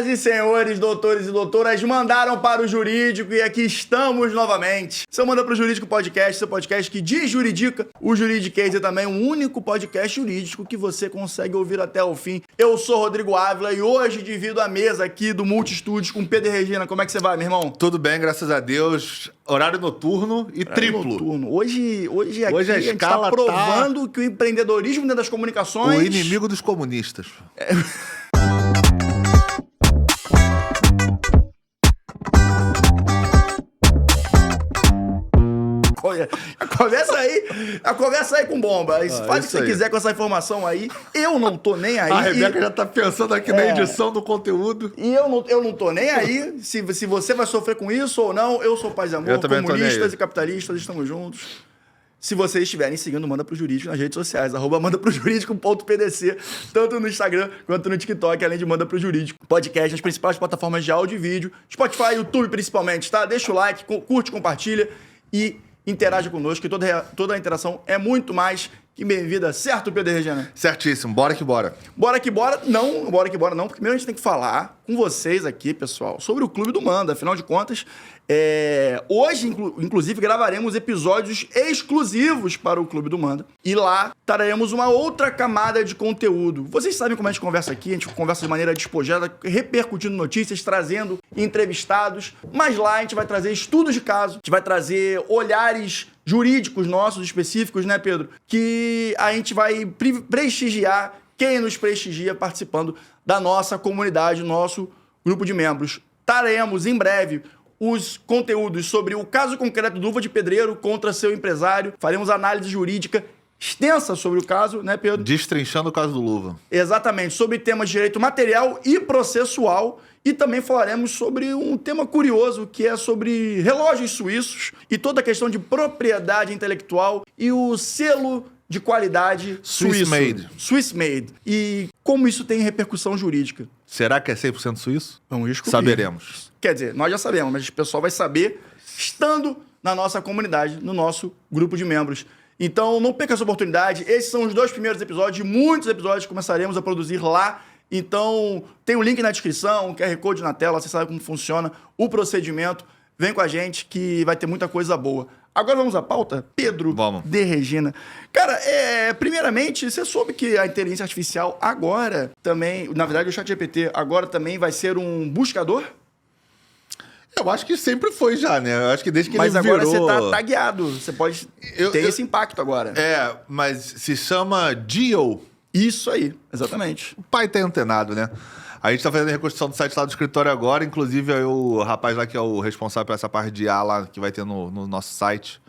Senhoras e senhores, doutores e doutoras, mandaram para o Jurídico e aqui estamos novamente. Seu Manda pro Jurídico Podcast, seu podcast que desjuridica o juridiquês e também o único podcast jurídico que você consegue ouvir até o fim. Eu sou Rodrigo Ávila e hoje divido a mesa aqui do Multistúdios com Pedro e Regina. Como é que você vai, meu irmão? Tudo bem, graças a Deus. Horário noturno e triplo. Noturno. Hoje aqui a gente escala tá provando que o empreendedorismo dentro das comunicações... O inimigo dos comunistas. Começa aí com bomba. Faz o que você quiser com essa informação aí. Eu não tô nem aí. A Rebeca já tá pensando aqui na edição do conteúdo. E eu não tô nem aí se você vai sofrer com isso ou não. Eu sou paz e amor, comunistas e capitalistas, estamos juntos. Se vocês estiverem seguindo Manda Pro Jurídico nas redes sociais, @mandaprojurídico.pdc, tanto no Instagram quanto no TikTok, além de Manda Pro Jurídico. Podcast nas principais plataformas de áudio e vídeo, Spotify, YouTube principalmente, tá? Deixa o like, curte, compartilha e interage conosco, que toda a interação é muito mais que bem-vinda. Certo, Pedro e Regina? Certíssimo. Bora que bora. Bora que bora não, porque primeiro a gente tem que falar com vocês aqui, pessoal, sobre o Clube do Manda. Afinal de contas, hoje, inclusive, gravaremos episódios exclusivos para o Clube do Manda. E lá traremos uma outra camada de conteúdo. Vocês sabem como a gente conversa aqui, a gente conversa de maneira despojada, repercutindo notícias, trazendo entrevistados. Mas lá a gente vai trazer estudos de caso, a gente vai trazer olhares jurídicos nossos específicos, né, Pedro? Que a gente vai prestigiar quem nos prestigia participando da nossa comunidade, nosso grupo de membros. Traremos em breve os conteúdos sobre o caso concreto do Luva de Pedreiro contra seu empresário. Faremos análise jurídica extensa sobre o caso, né, Pedro? Destrinchando o caso do Luva. Exatamente, sobre temas de direito material e processual. E também falaremos sobre um tema curioso, que é sobre relógios suíços e toda a questão de propriedade intelectual e o selo de qualidade suíço. Swiss Made. E como isso tem repercussão jurídica. Será que é 100% suíço? Vamos descobrir. Saberemos. Quer dizer, nós já sabemos, mas o pessoal vai saber estando na nossa comunidade, no nosso grupo de membros. Então, não perca essa oportunidade. Esses são os 2 primeiros episódios de muitos episódios que começaremos a produzir lá. Então, tem o link na descrição, o QR Code na tela, você sabe como funciona o procedimento. Vem com a gente que vai ter muita coisa boa. Agora vamos à pauta? Pedro de Regina. Cara, primeiramente, você soube que a inteligência artificial agora também, na verdade o ChatGPT agora também vai ser um buscador? Eu acho que sempre foi já, né? Eu acho que desde que ele virou... Mas agora você tá tagueado, você pode ter esse impacto agora. Mas se chama Geo. Isso aí, exatamente. O pai tá antenado, né? A gente tá fazendo a reconstrução do site lá do escritório agora, inclusive aí o rapaz lá que é o responsável por essa parte de IA lá que vai ter no nosso site,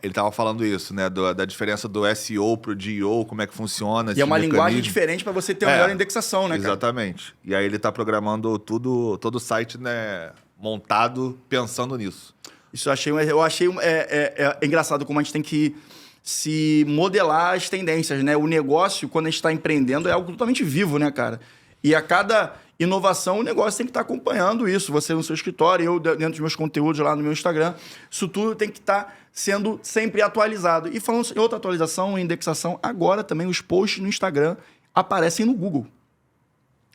ele tava falando isso, né? Da diferença do SEO pro GEO, como é que funciona. E é uma linguagem diferente para você ter uma melhor indexação, né, cara? Exatamente. E aí ele tá programando todo o site, né, montado pensando nisso. Isso eu achei engraçado como a gente tem que se modelar as tendências, né? O negócio, quando a gente está empreendendo, é algo totalmente vivo, né, cara? E a cada inovação, o negócio tem que estar acompanhando isso. Você no seu escritório, eu dentro dos meus conteúdos lá no meu Instagram, isso tudo tem que estar sendo sempre atualizado. E falando em outra atualização, indexação, agora também os posts no Instagram aparecem no Google.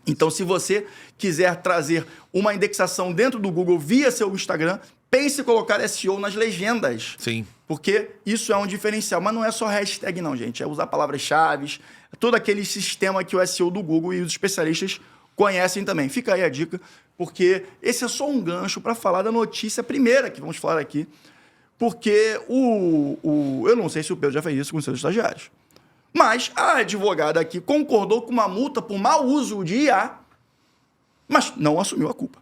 Então, se você quiser trazer uma indexação dentro do Google via seu Instagram, pense em colocar SEO nas legendas. Sim. Porque isso é um diferencial. Mas não é só hashtag não, gente. É usar palavras-chave, todo aquele sistema que o SEO do Google e os especialistas conhecem também. Fica aí a dica, porque esse é só um gancho para falar da notícia primeira que vamos falar aqui. Porque eu não sei se o Pedro já fez isso com seus estagiários. Mas a advogada aqui concordou com uma multa por mau uso de IA, mas não assumiu a culpa.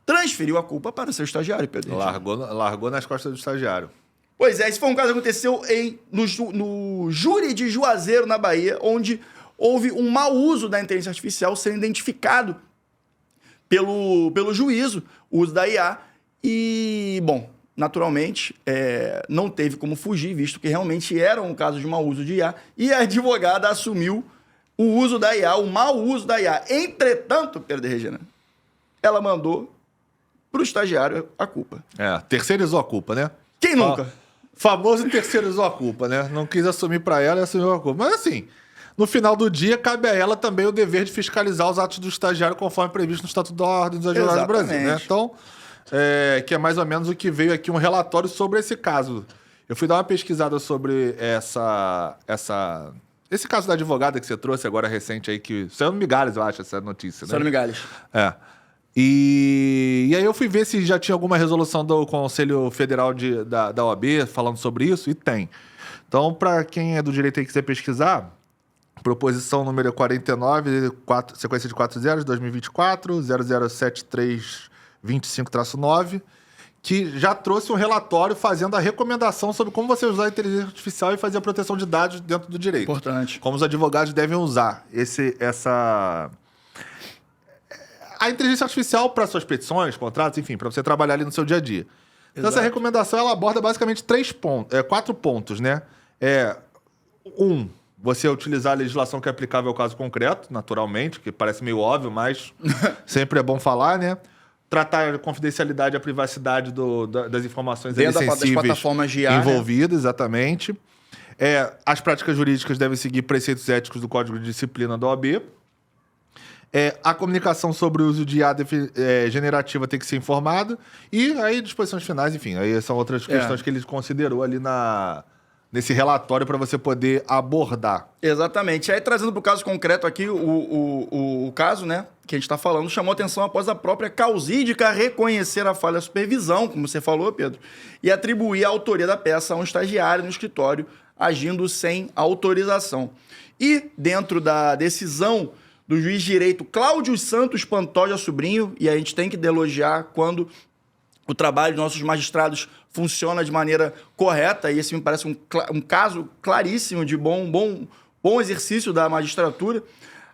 Transferiu a culpa para seu estagiário, Pedro. Largou nas costas do estagiário. Pois é, esse foi um caso que aconteceu no júri de Juazeiro, na Bahia, onde houve um mau uso da inteligência artificial sendo identificado pelo juízo, o uso da IA. E, bom, naturalmente, não teve como fugir, visto que realmente era um caso de mau uso de IA, e a advogada assumiu o uso da IA, o mau uso da IA. Entretanto, Pedro de Regina, ela mandou para o estagiário a culpa. Terceirizou a culpa, né? Quem nunca? Famoso terceirizou a culpa, né? Não quis assumir para ela e assumiu a culpa. Mas assim, no final do dia, cabe a ela também o dever de fiscalizar os atos do estagiário conforme previsto no Estatuto da Ordem dos Advogados do Brasil, né? Então, que é mais ou menos o que veio aqui, um relatório sobre esse caso. Eu fui dar uma pesquisada sobre esse caso da advogada que você trouxe agora recente aí, que saiu no Migalhas, eu acho, essa notícia, né? Saiu no Migalhas. E aí eu fui ver se já tinha alguma resolução do Conselho Federal da OAB falando sobre isso, e tem. Então, para quem é do direito aí e quiser pesquisar, proposição número 49, sequência de 40, 2024, 007325-9, que já trouxe um relatório fazendo a recomendação sobre como você usar a inteligência artificial e fazer a proteção de dados dentro do direito. Importante. Como os advogados devem usar a inteligência artificial para suas petições, contratos, enfim, para você trabalhar ali no seu dia a dia. Então, essa recomendação ela aborda basicamente 4 pontos, né? Você utilizar a legislação que é aplicável ao caso concreto, naturalmente, que parece meio óbvio, mas sempre é bom falar, né? Tratar a confidencialidade e a privacidade das informações sensíveis das plataformas de IA, envolvidas, né? Exatamente. As práticas jurídicas devem seguir preceitos éticos do Código de Disciplina da OAB. A comunicação sobre o uso de IA generativa tem que ser informada. E aí, disposições finais, enfim, aí são outras questões que ele considerou ali nesse relatório para você poder abordar. Exatamente. Aí, trazendo para o caso concreto aqui, o caso, né, que a gente está falando, chamou atenção após a própria causídica reconhecer a falha de supervisão, como você falou, Pedro, e atribuir a autoria da peça a um estagiário no escritório, agindo sem autorização. E, dentro da decisão do juiz de direito Cláudio Santos Pantoja Sobrinho, e a gente tem que elogiar quando o trabalho dos nossos magistrados funciona de maneira correta, e esse me parece um caso claríssimo de bom exercício da magistratura.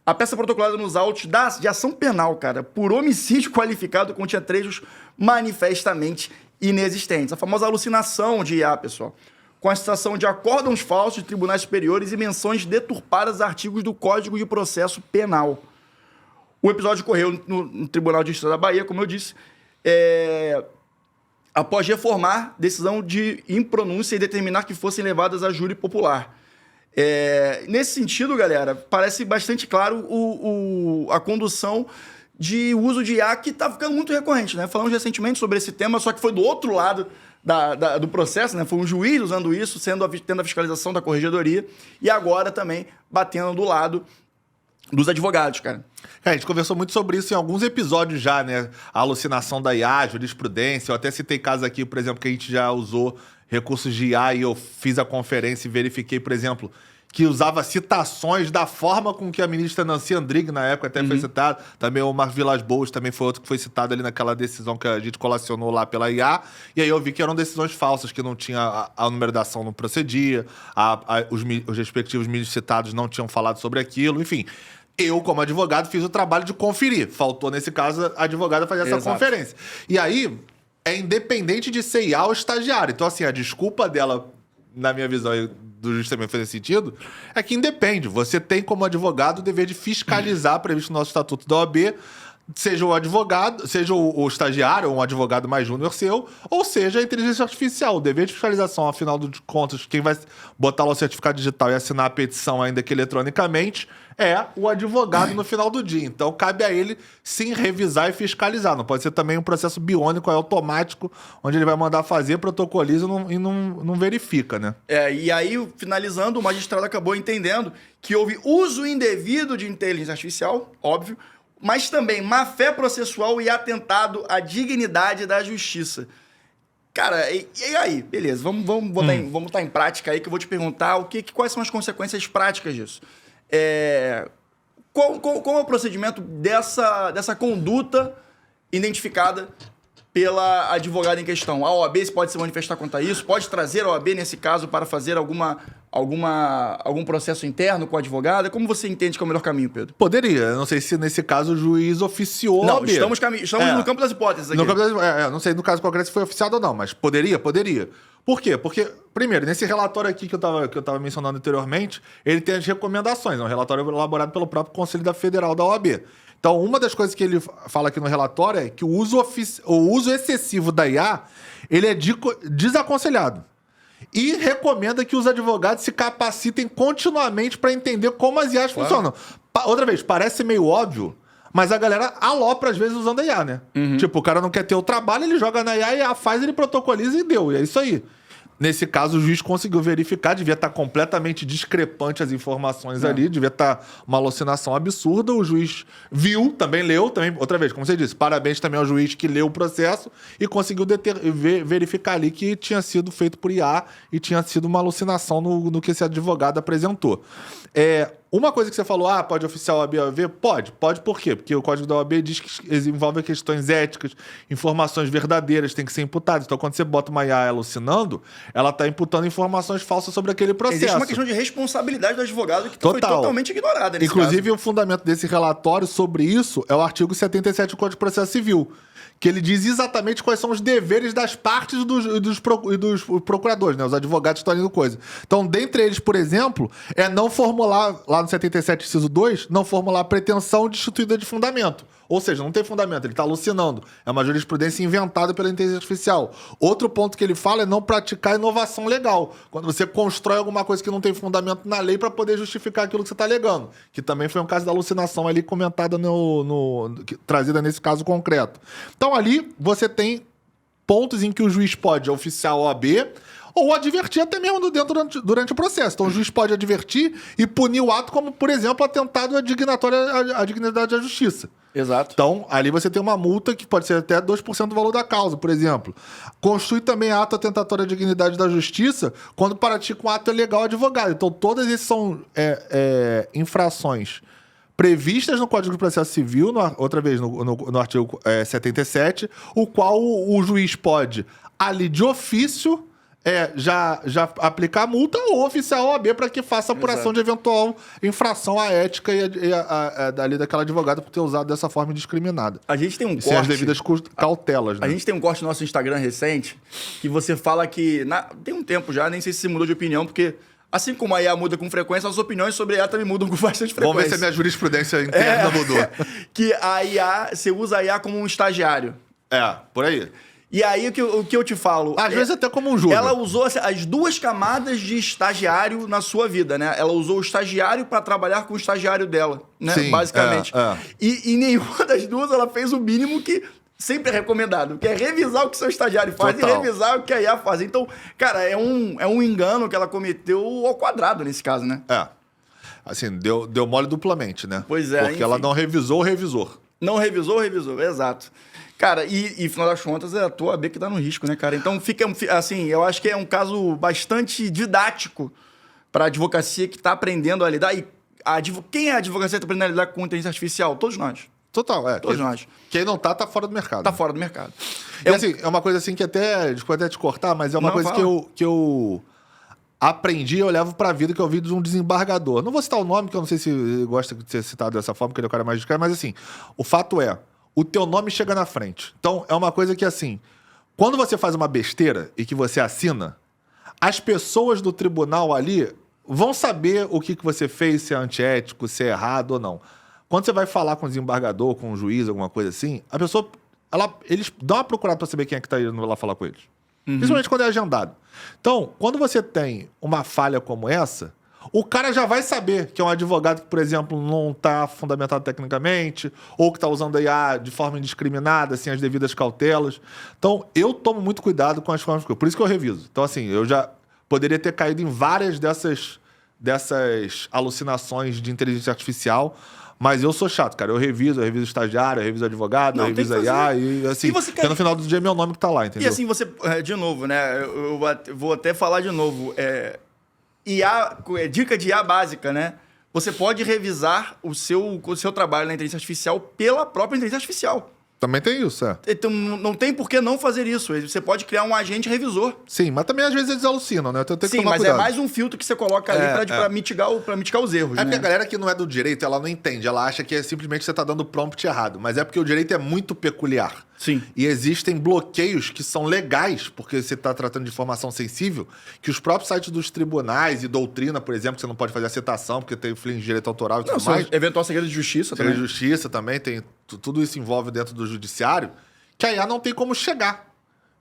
A peça protocolada nos autos de ação penal, cara, por homicídio qualificado, continha trechos manifestamente inexistentes. A famosa alucinação de IA, pessoal, com a citação de acórdãos falsos de tribunais superiores e menções deturpadas a artigos do Código de Processo Penal. O episódio ocorreu no Tribunal de Justiça da Bahia, como eu disse, após reformar decisão de impronúncia e determinar que fossem levadas a júri popular. Nesse sentido, galera, parece bastante claro a condução de uso de IA que está ficando muito recorrente, né? Falamos recentemente sobre esse tema, só que foi do outro lado do processo, né? Foi um juiz usando isso, tendo a fiscalização da corregedoria, e agora também batendo do lado dos advogados, cara. A gente conversou muito sobre isso em alguns episódios já, né? A alucinação da IA, a jurisprudência. Eu até citei casos aqui, por exemplo, que a gente já usou recursos de IA e eu fiz a conferência e verifiquei, por exemplo, que usava citações da forma com que a ministra Nancy Andrighi, na época, até foi citada. Também o Omar Vilas-Boas também foi outro que foi citado ali naquela decisão que a gente colacionou lá pela IA. E aí eu vi que eram decisões falsas, que não tinha a numeração não procedia, os respectivos ministros citados não tinham falado sobre aquilo, enfim. Eu, como advogado, fiz o trabalho de conferir. Faltou, nesse caso, a advogada fazer essa conferência. E aí, é independente de ser IA ou estagiário. Então, assim, a desculpa dela, na minha visão, do juiz também fazer sentido, é que independe. Você tem, como advogado, o dever de fiscalizar, previsto no nosso Estatuto da OAB, seja o advogado, seja o estagiário ou um advogado mais júnior seu, ou seja a inteligência artificial. O dever de fiscalização, afinal de contas, quem vai botar lá o certificado digital e assinar a petição, ainda que eletronicamente, é o advogado no final do dia. Então, cabe a ele, sim, revisar e fiscalizar. Não pode ser também um processo biônico, automático, onde ele vai mandar fazer, protocoliza e não verifica, né? E aí, finalizando, o magistrado acabou entendendo que houve uso indevido de inteligência artificial, óbvio, mas também má-fé processual e atentado à dignidade da justiça. Cara, e aí? Beleza, vamos botar em prática aí, que eu vou te perguntar quais são as consequências práticas disso. Qual é o procedimento dessa conduta identificada pela advogada em questão? A OAB pode se manifestar contra isso? Pode trazer a OAB, nesse caso, para fazer algum processo interno com a advogada? Como você entende que é o melhor caminho, Pedro? Poderia. Eu não sei se, nesse caso, o juiz oficiou a OAB. Estamos no campo das hipóteses aqui. Não sei no caso concreto se foi oficiado ou não, mas poderia. Por quê? Porque, primeiro, nesse relatório aqui que eu tava mencionando anteriormente, ele tem as recomendações. É um relatório elaborado pelo próprio Conselho Federal da OAB. Então, uma das coisas que ele fala aqui no relatório é que o uso excessivo da IA, ele é desaconselhado. E recomenda que os advogados se capacitem continuamente para entender como as IAs funcionam. Outra vez, parece meio óbvio, mas a galera alopra às vezes usando a IA, né? Tipo, o cara não quer ter o trabalho, ele joga na IA e a IA faz, ele protocoliza e deu. E é isso aí. Nesse caso, o juiz conseguiu verificar, devia estar completamente discrepante as informações ali, devia estar uma alucinação absurda. O juiz viu, também leu, também, outra vez, como você disse, parabéns também ao juiz que leu o processo e conseguiu verificar ali que tinha sido feito por IA e tinha sido uma alucinação no que esse advogado apresentou. Uma coisa que você falou, pode oficiar o OAB ou OAV? Pode por quê? Porque o Código da OAB diz que envolve questões éticas, informações verdadeiras têm que ser imputadas. Então, quando você bota uma IA alucinando, ela está imputando informações falsas sobre aquele processo. Existe uma questão de responsabilidade do advogado que foi totalmente ignorada nesse Inclusive, caso. o fundamento desse relatório sobre isso é o artigo 77 do Código de Processo Civil, que ele diz exatamente quais são os deveres das partes e dos procuradores, né? Os advogados estão indo coisa. Então, dentre eles, por exemplo, não formular, lá no 77, inciso 2, não formular pretensão destituída de fundamento. Ou seja, não tem fundamento, ele está alucinando. É uma jurisprudência inventada pela inteligência artificial. Outro ponto que ele fala é não praticar inovação legal. Quando você constrói alguma coisa que não tem fundamento na lei para poder justificar aquilo que você está alegando. Que também foi um caso da alucinação ali comentada trazida nesse caso concreto. Então ali você tem pontos em que o juiz pode oficiar o OAB ou advertir até mesmo durante o processo. Então o juiz pode advertir e punir o ato como, por exemplo, atentado à dignidade da justiça. Exato. Então, ali você tem uma multa que pode ser até 2% do valor da causa, por exemplo. Constitui também ato atentatório à dignidade da justiça quando pratica um ato ilegal advogado. Então, todas essas são infrações previstas no Código de Processo Civil, outra vez no artigo 77, o qual o juiz pode, ali de ofício, já aplicar a multa ou oficiar a OAB para que faça a apuração de eventual infração à ética e daquela advogada por ter usado dessa forma indiscriminada. A gente tem um corte... Sem as devidas cautelas, né? A gente tem um corte no nosso Instagram recente que você fala que... tem um tempo já, nem sei se você mudou de opinião, porque assim como a IA muda com frequência, as opiniões sobre a IA também mudam com bastante frequência. Vamos ver se a minha jurisprudência interna mudou. Que a IA, você usa a IA como um estagiário. Por aí. E aí, o que eu te falo... Às vezes até como um júnior. Ela usou as duas camadas de estagiário na sua vida, né? Ela usou o estagiário para trabalhar com o estagiário dela, né? Sim, basicamente. E nenhuma das duas ela fez o mínimo que sempre é recomendado, que é revisar o que seu estagiário faz e revisar o que a IA faz. Então, cara, é um engano que ela cometeu ao quadrado nesse caso, né? Assim, deu mole duplamente, né? Pois é. Porque ela não revisou o revisor. Não revisou o revisor, exato. Cara, e final das contas é a tua OAB que dá no risco, né, cara? Então fica assim, eu acho que é um caso bastante didático para a advocacia que está aprendendo a lidar. E quem é a advocacia que está aprendendo a lidar com inteligência artificial? Todos nós. Total, Todos nós. Quem não tá fora do mercado. Tá fora do mercado. Assim, é uma coisa assim que desculpa até te cortar, mas é uma coisa que eu aprendi e eu levo pra vida, que eu ouvi de um desembargador. Não vou citar o nome, que eu não sei se ele gosta de ser citado dessa forma, porque ele é o cara mais discreto, mas assim, o fato é, o teu nome chega na frente. Então, é uma coisa que, assim, quando você faz uma besteira e que você assina, as pessoas do tribunal ali vão saber o que você fez, se é antiético, se é errado ou não. Quando você vai falar com o desembargador, com o juiz, alguma coisa assim, a pessoa, eles dão uma procurada para saber quem é que tá indo lá falar com eles. Principalmente quando é agendado. Então, quando você tem uma falha como essa, o cara já vai saber que é um advogado que, por exemplo, não está fundamentado tecnicamente, ou que está usando a IA de forma indiscriminada, sem as devidas cautelas. Então, eu tomo muito cuidado com as formas que por isso que eu reviso. Então, assim, eu já poderia ter caído em várias dessas alucinações de inteligência artificial, mas eu sou chato, cara. Eu reviso o estagiário, eu reviso o advogado, eu reviso a IA, e assim, porque no final do dia é meu nome que tá lá, entendeu? E assim, você, de novo, né, eu vou até falar de novo, dica de IA básica, né? Você pode revisar o seu trabalho na inteligência artificial pela própria inteligência artificial. Também tem isso, Então, não tem por que não fazer isso. Você pode criar um agente revisor. Sim, mas também às vezes eles alucinam, né? Então tem que Sim, tomar mas cuidado. é mais um filtro que você coloca ali pra mitigar os erros, né? Porque a galera que não é do direito, ela não entende. Ela acha que simplesmente você tá dando prompt errado. Mas é porque o direito é muito peculiar. Sim. E existem bloqueios que são legais, porque você está tratando de informação sensível, que os próprios sites dos tribunais e doutrina, por exemplo, que você não pode fazer a citação, porque tem infringe de direito autoral e tudo mais. Eventual segredo de justiça também. Segredo de justiça também, tudo isso envolve dentro do judiciário, que a IA não tem como chegar.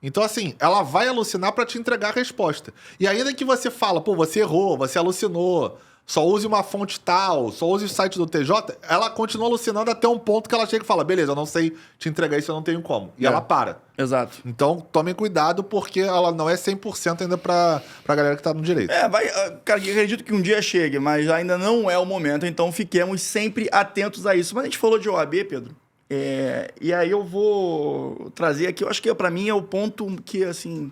Então, assim, ela vai alucinar pra te entregar a resposta. E ainda que você fala, pô, você errou, você alucinou, só use uma fonte tal, só use o site do TJ, ela continua alucinando até um ponto que ela chega e fala, beleza, eu não sei te entregar isso, eu não tenho como. E ela para. Exato. Então, tomem cuidado, porque ela não é 100% ainda pra galera que tá no direito. Cara, eu acredito que um dia chegue, mas ainda não é o momento, então fiquemos sempre atentos a isso. Mas a gente falou de OAB, Pedro, e aí eu vou trazer aqui, eu acho que pra mim é o ponto que, assim,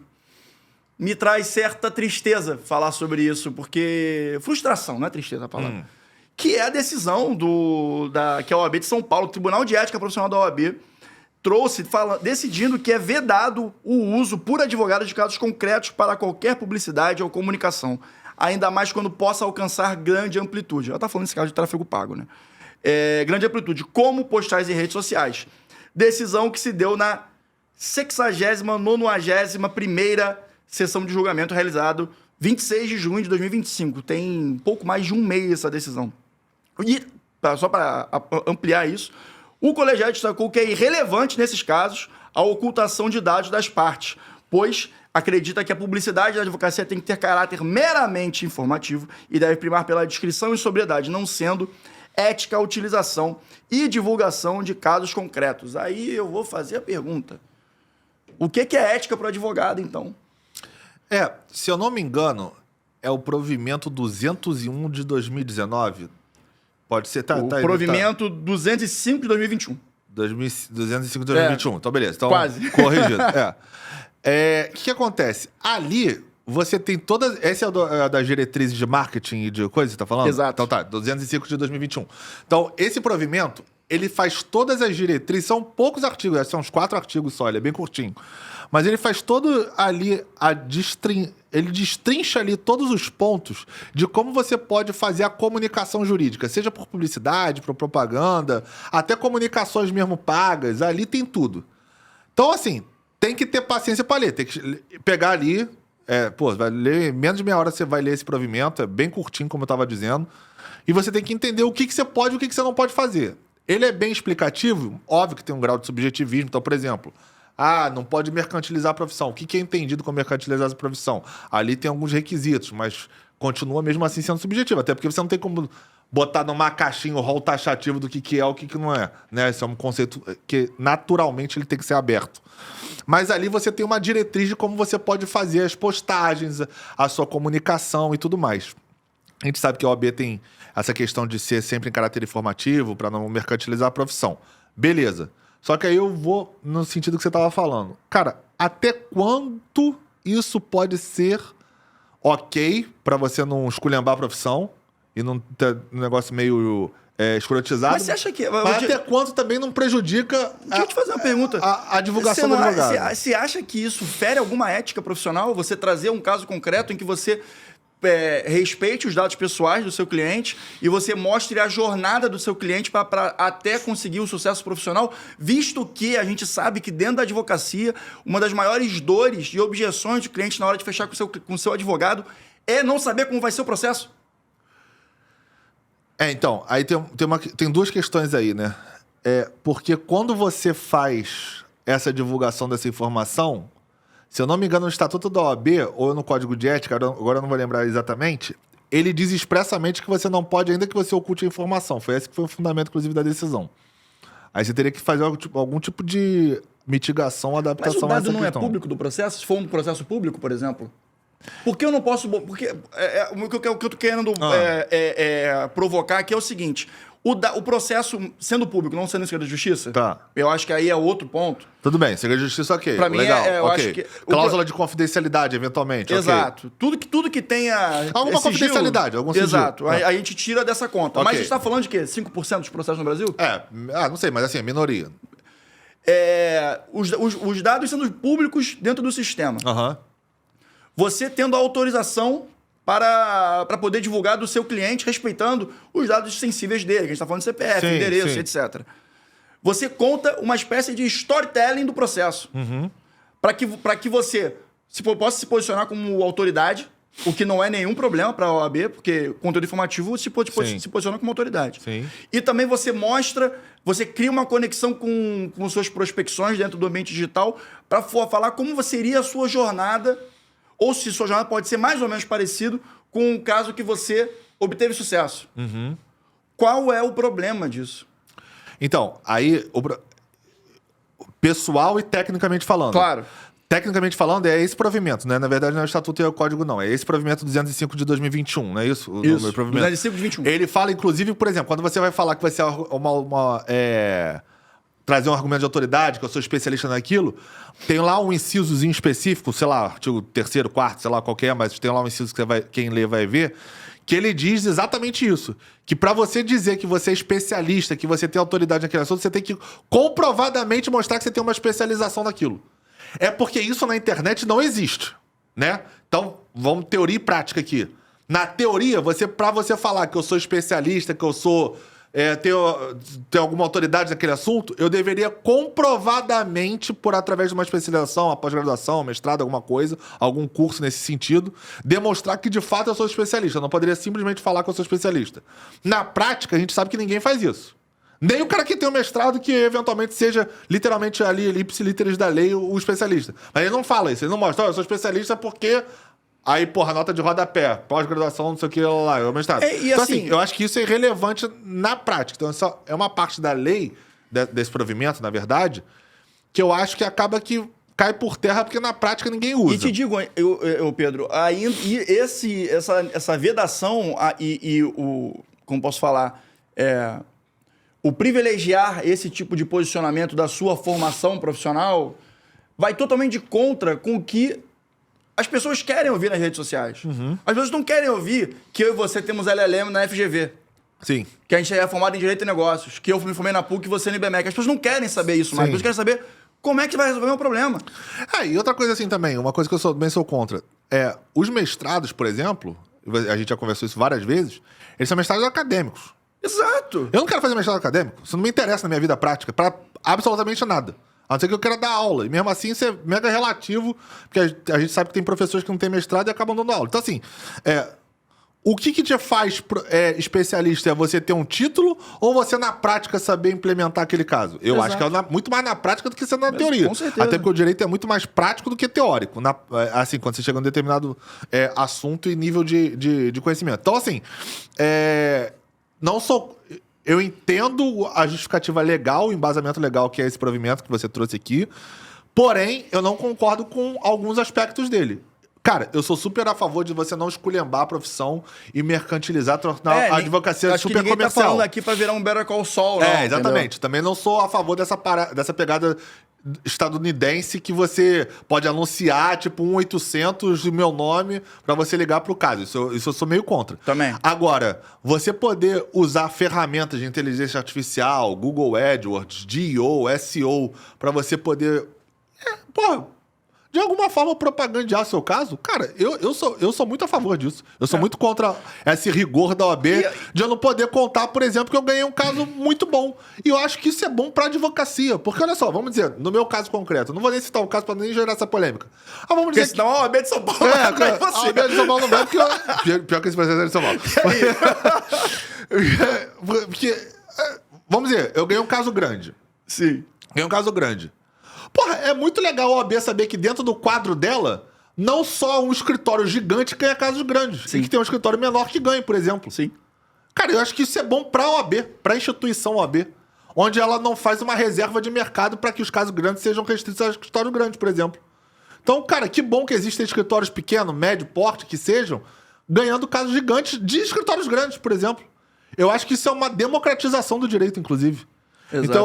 me traz certa tristeza falar sobre isso, porque... Frustração, não é tristeza a palavra. Que é a decisão que a OAB de São Paulo, o Tribunal de Ética Profissional da OAB, trouxe decidindo que é vedado o uso por advogados de casos concretos para qualquer publicidade ou comunicação, ainda mais quando possa alcançar grande amplitude. Ela está falando nesse caso de tráfego pago, né? Grande amplitude, como postais em redes sociais. Decisão que se deu na 69ª sessão de julgamento realizado 26 de junho de 2025. Tem pouco mais de um mês essa decisão. E, só para ampliar isso, o colegiado destacou que é irrelevante nesses casos a ocultação de dados das partes, pois acredita que a publicidade da advocacia tem que ter caráter meramente informativo e deve primar pela discrição e sobriedade, não sendo ética a utilização e divulgação de casos concretos. Aí eu vou fazer a pergunta. O que é ética para o advogado, então? Se eu não me engano, é o provimento 201 de 2019. Pode ser, o provimento 205 de 2021. 205 de 2021. Então, beleza. Então, quase. Corrigido. O que acontece? Ali, você tem todas... Essa é a das diretrizes de marketing e de coisa, você tá falando? Exato. Então tá, 205 de 2021. Então, esse provimento, ele faz todas as diretrizes, são poucos artigos, são uns 4 artigos só, ele é bem curtinho. Mas ele faz todo ali, ele destrincha ali todos os pontos de como você pode fazer a comunicação jurídica, seja por publicidade, por propaganda, até comunicações mesmo pagas, ali tem tudo. Então, assim, tem que ter paciência para ler, tem que pegar ali, vai ler, menos de meia hora você vai ler esse provimento, é bem curtinho, como eu estava dizendo, e você tem que entender o que você pode e o que você não pode fazer. Ele é bem explicativo, óbvio que tem um grau de subjetivismo, então, por exemplo... não pode mercantilizar a profissão. O que é entendido como mercantilizar a profissão? Ali tem alguns requisitos, mas continua mesmo assim sendo subjetivo. Até porque você não tem como botar numa caixinha o rol taxativo do que é o que não é. Né? Esse é um conceito que naturalmente ele tem que ser aberto. Mas ali você tem uma diretriz de como você pode fazer as postagens, a sua comunicação e tudo mais. A gente sabe que a OAB tem essa questão de ser sempre em caráter informativo para não mercantilizar a profissão. Beleza. Só que aí eu vou no sentido que você estava falando. Cara, até quanto isso pode ser ok para você não esculhambar a profissão e não ter um negócio meio escrotizado? Mas você acha que... Mas até quanto também não prejudica Deixa eu te fazer uma pergunta. A divulgação do advogado? Você acha que isso fere alguma ética profissional? Você trazer um caso concreto em que você... respeite os dados pessoais do seu cliente e você mostre a jornada do seu cliente para até conseguir o sucesso profissional, visto que a gente sabe que dentro da advocacia, uma das maiores dores e objeções do cliente na hora de fechar com o seu advogado é não saber como vai ser o processo. Então, aí tem duas questões aí, né? Porque quando você faz essa divulgação dessa informação... Se eu não me engano, no Estatuto da OAB, ou no Código de Ética, agora eu não vou lembrar exatamente, ele diz expressamente que você não pode, ainda que você oculte a informação. Esse que foi o fundamento, inclusive, da decisão. Aí você teria que fazer algum tipo de mitigação, adaptação a essa questão. Mas o dado não é público do processo? Se for um processo público, por exemplo? Por que eu não posso... Porque o que eu estou querendo provocar aqui é o seguinte... O processo sendo público, não sendo em segredo de justiça, eu acho que aí é outro ponto. Tudo bem, segredo de justiça, ok. Pra mim, legal, eu acho que... Cláusula de confidencialidade, eventualmente. Exato. Okay. Tudo que tenha... Alguma confidencialidade, algum sigilo. Exato. A gente tira dessa conta. Mas a gente está falando de quê? 5% dos processos no Brasil? Não sei, mas assim, minoria. Os dados sendo públicos dentro do sistema. Você tendo a autorização... para poder divulgar do seu cliente, respeitando os dados sensíveis dele, que a gente está falando de CPF, endereço, etc. Você conta uma espécie de storytelling do processo. Para que você possa se posicionar como autoridade o que não é nenhum problema para a OAB, porque conteúdo informativo se posiciona como autoridade. Sim. E também você mostra, você cria uma conexão com suas prospecções dentro do ambiente digital para falar como seria a sua jornada, ou se sua jornada pode ser mais ou menos parecido com um caso que você obteve sucesso. Uhum. Qual é o problema disso? Então, aí, pessoal e tecnicamente falando. Claro. Tecnicamente falando, é esse provimento, né? Na verdade, não é o Estatuto e é o Código, não. É esse provimento 205 de 2021, não é isso? Isso, provimento. 205 de 21. Ele fala, inclusive, por exemplo, quando você vai falar que vai ser trazer um argumento de autoridade, que eu sou especialista naquilo, tem lá um incisozinho específico, sei lá, artigo 3º, 4º, sei lá qual que é, mas tem lá um inciso que quem lê vai ver, que ele diz exatamente isso. Que para você dizer que você é especialista, que você tem autoridade naquele assunto, você tem que comprovadamente mostrar que você tem uma especialização naquilo. É porque isso na internet não existe, né? Então, vamos teoria e prática aqui. Na teoria, para você falar que eu sou especialista, que eu sou tenho alguma autoridade naquele assunto, eu deveria comprovadamente, através de uma especialização, uma pós-graduação, mestrado, alguma coisa, algum curso nesse sentido, demonstrar que de fato eu sou especialista. Eu não poderia simplesmente falar que eu sou especialista. Na prática, a gente sabe que ninguém faz isso. Nem o cara que tem o mestrado, que eventualmente seja literalmente ali, ipsis literis da lei, o especialista. Mas ele não fala isso, ele não mostra, eu sou especialista porque... Aí, nota de rodapé, pós-graduação, não sei o que, lá, eu mestrado. Então, assim, eu acho que isso é irrelevante na prática. Então, isso é uma parte da lei, desse provimento, na verdade, que eu acho que acaba que cai por terra porque na prática ninguém usa. E te digo, Pedro, essa vedação como posso falar, o privilegiar esse tipo de posicionamento da sua formação profissional vai totalmente de contra com o que as pessoas querem ouvir nas redes sociais. Uhum. As pessoas não querem ouvir que eu e você temos LLM na FGV. Sim. Que a gente é formado em Direito e Negócios. Que eu me formei na PUC e você no IBMEC. As pessoas não querem saber isso mais. As pessoas querem saber como é que vai resolver o meu problema. E outra coisa assim também, uma coisa que eu também sou contra. Os mestrados, por exemplo, a gente já conversou isso várias vezes, eles são mestrados acadêmicos. Exato. Eu não quero fazer mestrado acadêmico. Isso não me interessa na minha vida prática, pra absolutamente nada. A não ser que eu queira dar aula. E mesmo assim, isso é mega relativo, porque a gente sabe que tem professores que não têm mestrado e acabam dando aula. Então, assim, o que te faz especialista? É você ter um título ou você, na prática, saber implementar aquele caso? Eu acho que é muito mais na prática do que sendo na teoria. Com certeza. Até porque o direito é muito mais prático do que teórico. Assim, quando você chega a um determinado assunto e nível de conhecimento. Então, assim, não sou... Eu entendo a justificativa legal, o embasamento legal que é esse provimento que você trouxe aqui, porém, eu não concordo com alguns aspectos dele. Cara, eu sou super a favor de você não esculhambar a profissão e mercantilizar, tornar a advocacia super comercial. Tá falando aqui pra virar um Better Call Saul, não, exatamente. Entendeu? Também não sou a favor dessa pegada estadunidense que você pode anunciar, tipo, 1-800 do meu nome pra você ligar pro caso. Isso eu sou meio contra. Também. Agora, você poder usar ferramentas de inteligência artificial, Google AdWords, GEO, SEO, pra você poder... de alguma forma propagandear seu caso, cara, eu sou muito a favor disso. Eu sou muito contra esse rigor da OAB de eu não poder contar, por exemplo, que eu ganhei um caso muito bom. E eu acho que isso é bom pra advocacia. Porque, olha só, vamos dizer, no meu caso concreto, não vou nem citar o caso pra nem gerar essa polêmica. Vamos dizer senão a OAB de São Paulo não vai você. A OAB de São Paulo não vai, porque pior que esse processo é de São Paulo. Porque, vamos dizer, eu ganhei um caso grande. Sim. Ganhei um caso grande. É muito legal a OAB saber que dentro do quadro dela, não só um escritório gigante ganha casos grandes. Sim. E que tem um escritório menor que ganha, por exemplo. Sim. Cara, eu acho que isso é bom pra OAB, pra instituição OAB. Onde ela não faz uma reserva de mercado para que os casos grandes sejam restritos ao escritório grande, por exemplo. Então, cara, que bom que existem escritórios pequenos, médio, porte, que sejam, ganhando casos gigantes de escritórios grandes, por exemplo. Eu acho que isso é uma democratização do direito, inclusive. Exato. Então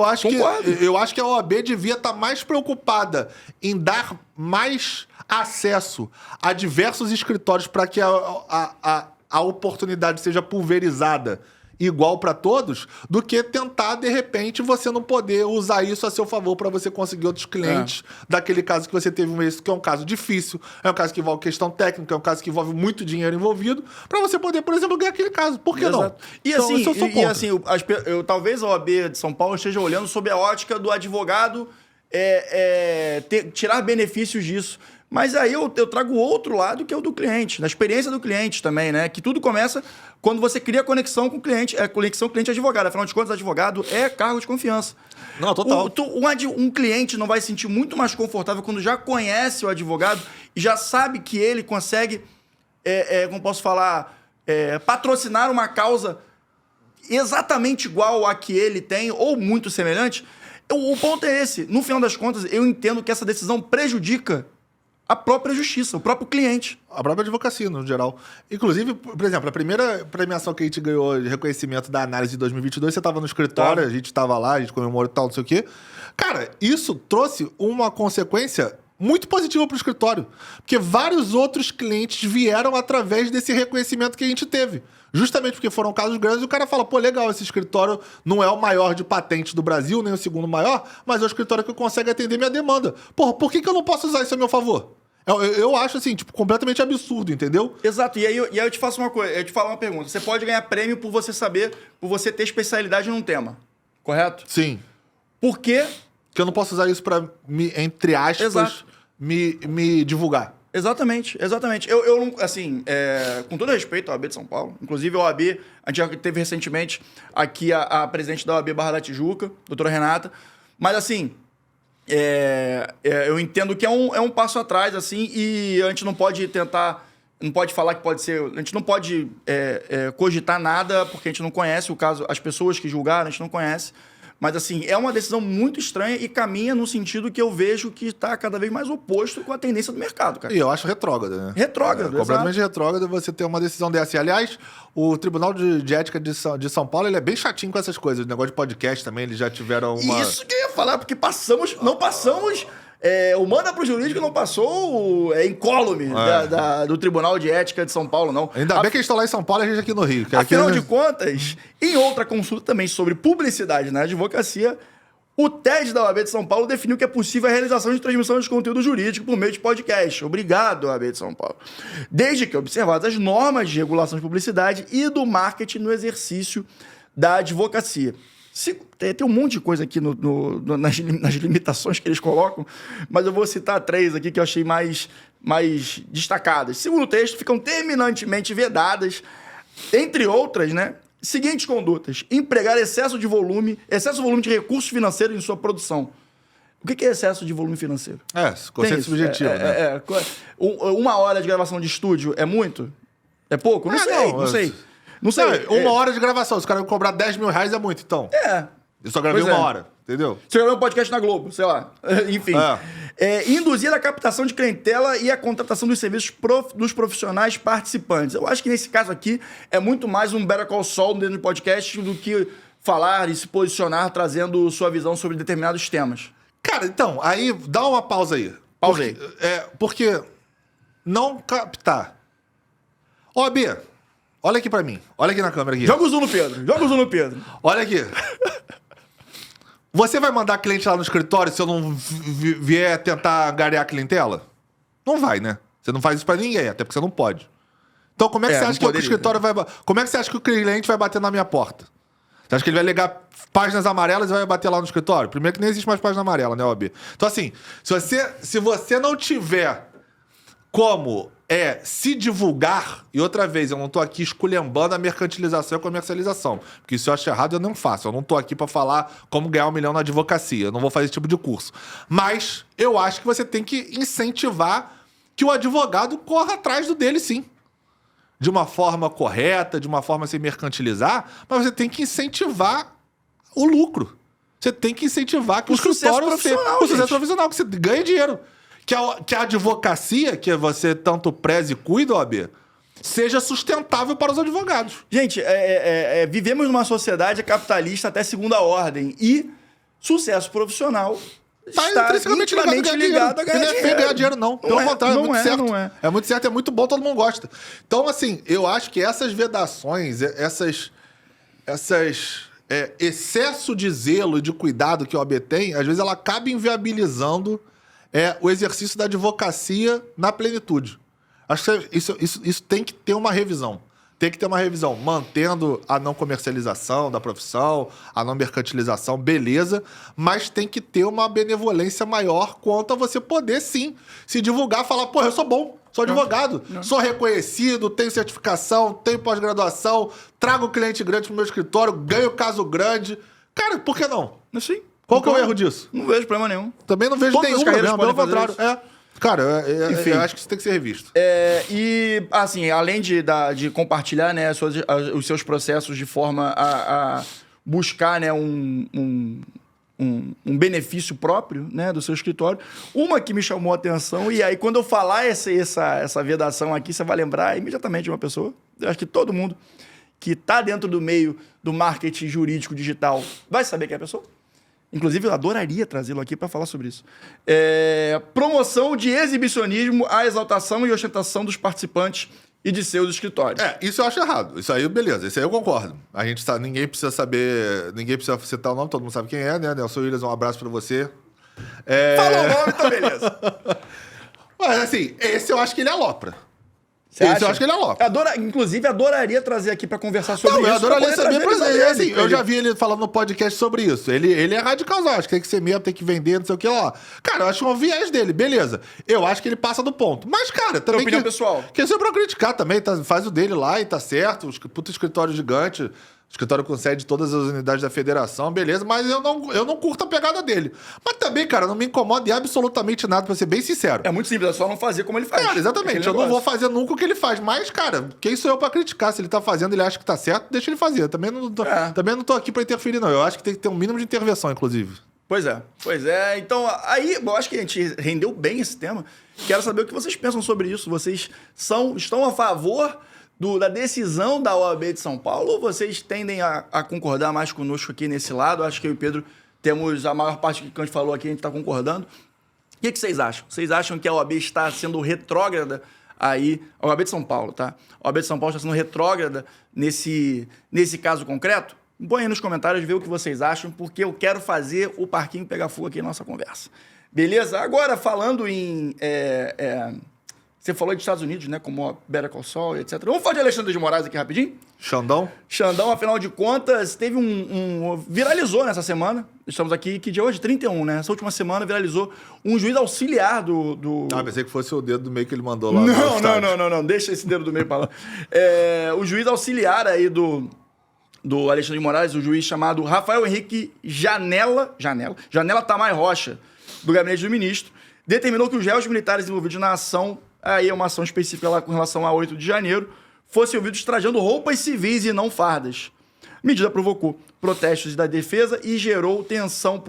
eu acho que a OAB devia estar mais preocupada em dar mais acesso a diversos escritórios para que a oportunidade seja pulverizada igual para todos, do que tentar, de repente, você não poder usar isso a seu favor para você conseguir outros clientes daquele caso que você teve um êxito, que é um caso difícil, é um caso que envolve questão técnica, é um caso que envolve muito dinheiro envolvido, para você poder, por exemplo, ganhar aquele caso. Por que não? E então, assim, talvez a OAB de São Paulo esteja olhando sob a ótica do advogado tirar benefícios disso. Mas aí eu trago o outro lado, que é o do cliente, da experiência do cliente também, né? Que tudo começa quando você cria conexão com o cliente, conexão cliente-advogado. Afinal de contas, advogado é cargo de confiança. Não, total. Um cliente não vai se sentir muito mais confortável quando já conhece o advogado e já sabe que ele consegue, como posso falar, patrocinar uma causa exatamente igual a que ele tem ou muito semelhante. O ponto é esse. No final das contas, eu entendo que essa decisão prejudica a própria justiça, o próprio cliente. A própria advocacia, no geral. Inclusive, por exemplo, a primeira premiação que a gente ganhou de reconhecimento da análise de 2022, você estava no escritório, a gente estava lá, a gente comemorou e tal, não sei o quê. Cara, isso trouxe uma consequência muito positiva para o escritório. Porque vários outros clientes vieram através desse reconhecimento que a gente teve. Justamente porque foram casos grandes e o cara fala, pô, legal, esse escritório não é o maior de patente do Brasil, nem o segundo maior, mas é o escritório que consegue atender minha demanda. Porra, por que eu não posso usar isso a meu favor? Eu acho, assim, tipo, completamente absurdo, entendeu? Exato. E aí eu te faço uma coisa, eu te falo uma pergunta. Você pode ganhar prêmio por você ter especialidade num tema, correto? Sim. Por quê? Que eu não posso usar isso pra, entre aspas, me divulgar. Exatamente. Eu não, assim, com todo respeito à OAB de São Paulo, inclusive a OAB, a gente já teve recentemente aqui a presidente da OAB Barra da Tijuca, doutora Renata, mas assim, eu entendo que é um passo atrás, assim, e a gente não pode falar que pode ser, a gente não pode cogitar nada porque a gente não conhece o caso, as pessoas que julgaram, a gente não conhece. Mas, assim, é uma decisão muito estranha e caminha no sentido que eu vejo que está cada vez mais oposto com a tendência do mercado, cara. E eu acho retrógrada, né? Retrógrado, completamente retrógrado você ter uma decisão dessa. Aliás, o Tribunal de Ética de São Paulo, ele é bem chatinho com essas coisas. O negócio de podcast também, eles já tiveram uma... Isso que eu ia falar, porque não passamos... o Manda pro Jurídico não passou incólume do Tribunal de Ética de São Paulo, não. Ainda bem que eles estão lá em São Paulo e a gente aqui no Rio. Afinal de contas, em outra consulta também sobre publicidade na advocacia, o TED da OAB de São Paulo definiu que é possível a realização de transmissão de conteúdo jurídico por meio de podcast. Obrigado, OAB de São Paulo. Desde que observadas as normas de regulação de publicidade e do marketing no exercício da advocacia. Tem um monte de coisa aqui nas limitações que eles colocam, mas eu vou citar 3 aqui que eu achei mais destacadas. Segundo o texto, ficam terminantemente vedadas, entre outras, né? Seguintes condutas: empregar excesso volume de recursos financeiros em sua produção. O que é excesso de volume financeiro? Conceito subjetivo, né? 1 hora de gravação de estúdio é muito? É pouco? Não sei. Não sei. 1 hora de gravação. Se o cara me cobrar R$10 mil é muito, então. Eu só gravei 1 hora, entendeu? Você gravou um podcast na Globo, sei lá. Enfim. Induzir a captação de clientela e a contratação dos serviços dos profissionais participantes. Eu acho que nesse caso aqui é muito mais um Better Call Saul dentro do podcast do que falar e se posicionar trazendo sua visão sobre determinados temas. Cara, então, aí dá uma pausa aí. Pausa aí. Porque não captar. OAB, olha aqui pra mim. Olha aqui na câmera aqui. Joga o zoom no Pedro. Olha aqui. Você vai mandar cliente lá no escritório se eu não vier tentar angariar a clientela? Não vai, né? Você não faz isso pra ninguém, até porque você não pode. Então, como é que você acha que o escritório vai... Como é que você acha que o cliente vai bater na minha porta? Você acha que ele vai ligar páginas amarelas e vai bater lá no escritório? Primeiro que nem existe mais página amarela, né, OAB? Então, assim, se você não tiver como se divulgar, e outra vez, eu não tô aqui esculhambando a mercantilização e a comercialização, porque isso eu acho errado, eu não faço. Eu não tô aqui pra falar como ganhar 1 milhão na advocacia, eu não vou fazer esse tipo de curso. Mas eu acho que você tem que incentivar que o advogado corra atrás do dele, sim. De uma forma correta, de uma forma sem mercantilizar, mas você tem que incentivar o lucro. Você tem que incentivar que o escritório... O sucesso profissional, que você ganhe dinheiro. Que a advocacia, que você tanto preza e cuida, OAB, seja sustentável para os advogados. Gente, vivemos numa sociedade capitalista até segunda ordem e sucesso profissional está intrinsecamente ligado a ganhar dinheiro. Não é feio ganhar dinheiro, não. Pelo contrário, é muito certo. É muito certo, é muito bom, todo mundo gosta. Então, assim, eu acho que essas vedações, excesso de zelo e de cuidado que a OAB tem, às vezes ela acaba inviabilizando o exercício da advocacia na plenitude. Acho que isso tem que ter uma revisão. tem que ter uma revisão, mantendo a não comercialização da profissão, a não mercantilização, beleza, mas tem que ter uma benevolência maior quanto a você poder, sim, se divulgar, falar, pô, eu sou bom, sou advogado, sou reconhecido, tenho certificação, tenho pós-graduação, trago cliente grande pro meu escritório, ganho caso grande. Cara, por que não? Sim. Qual que é o erro disso? Não vejo problema nenhum. Também não vejo Todas as nenhum, carreiras pelo podem fazer contrário. Cara, Enfim. eu acho que isso tem que ser revisto. E, assim, além de compartilhar, né, os seus processos de forma a buscar, né, um benefício próprio, né, do seu escritório, uma que me chamou a atenção, e aí quando eu falar essa vedação aqui, você vai lembrar imediatamente de uma pessoa. Eu acho que todo mundo que está dentro do meio do marketing jurídico digital vai saber quem é a pessoa. Inclusive, eu adoraria trazê-lo aqui para falar sobre isso. Promoção de exibicionismo à exaltação e ostentação dos participantes e de seus escritórios. Isso eu acho errado. Isso aí, beleza. Isso aí eu concordo. A gente sabe, ninguém precisa saber, ninguém precisa citar o nome, todo mundo sabe quem é, né? Nelson Williams, um abraço para você. Falou o nome, então beleza. Mas, assim, esse eu acho que ele alopra. Você Esse acha? eu acho que ele alopra. Inclusive, adoraria trazer aqui para conversar sobre isso. Eu adoraria saber, por exemplo, assim, eu já vi. vi ele falando no podcast sobre isso. Ele é radicalzão, acho que tem que ser mesmo, tem que vender, não sei o que lá. Cara, eu acho um viés dele, beleza. Eu acho que ele passa do ponto. Mas, cara, também... opinião pessoal. Que é pra criticar também, faz o dele lá e tá certo. Puta escritório gigante, escritório com sede de todas as unidades da federação, beleza, mas eu não curto a pegada dele. Mas também, cara, não me incomoda em absolutamente nada, pra ser bem sincero. É muito simples, é só não fazer como ele faz. Cara, exatamente. Eu não vou fazer nunca o que ele faz. Mas, cara, quem sou eu pra criticar? Se ele tá fazendo, ele acha que tá certo, deixa ele fazer. Também não tô aqui pra interferir, não. Eu acho que tem que ter um mínimo de intervenção, inclusive. Pois é. Então, aí, eu acho que a gente rendeu bem esse tema. Quero saber o que vocês pensam sobre isso. Vocês estão a favor da decisão da OAB de São Paulo, ou vocês tendem a concordar mais conosco aqui nesse lado? Acho que eu e o Pedro temos a maior parte que a gente falou aqui, a gente está concordando. O que vocês acham? Vocês acham que a OAB está sendo retrógrada aí? A OAB de São Paulo, tá? A OAB de São Paulo está sendo retrógrada nesse caso concreto? Põe aí nos comentários, vê o que vocês acham, porque eu quero fazer o parquinho pegar fogo aqui na nossa conversa. Beleza? Agora, falando em... Você falou dos Estados Unidos, né? Como a Better Call Saul, etc. Vamos falar de Alexandre de Moraes aqui rapidinho? Xandão, afinal de contas, teve viralizou nessa semana. Estamos aqui, que dia hoje? 31, né? Essa última semana viralizou um juiz auxiliar do... pensei que fosse o dedo do meio que ele mandou lá. Não. Deixa esse dedo do meio pra lá. O juiz auxiliar aí do Alexandre de Moraes, o juiz chamado Rafael Henrique Janela Tamay Rocha, do gabinete do ministro, determinou que os réus militares envolvidos na ação, aí é uma ação específica lá com relação a 8 de janeiro, fossem ouvidos trajando roupas civis e não fardas. A medida provocou protestos da defesa e gerou tensão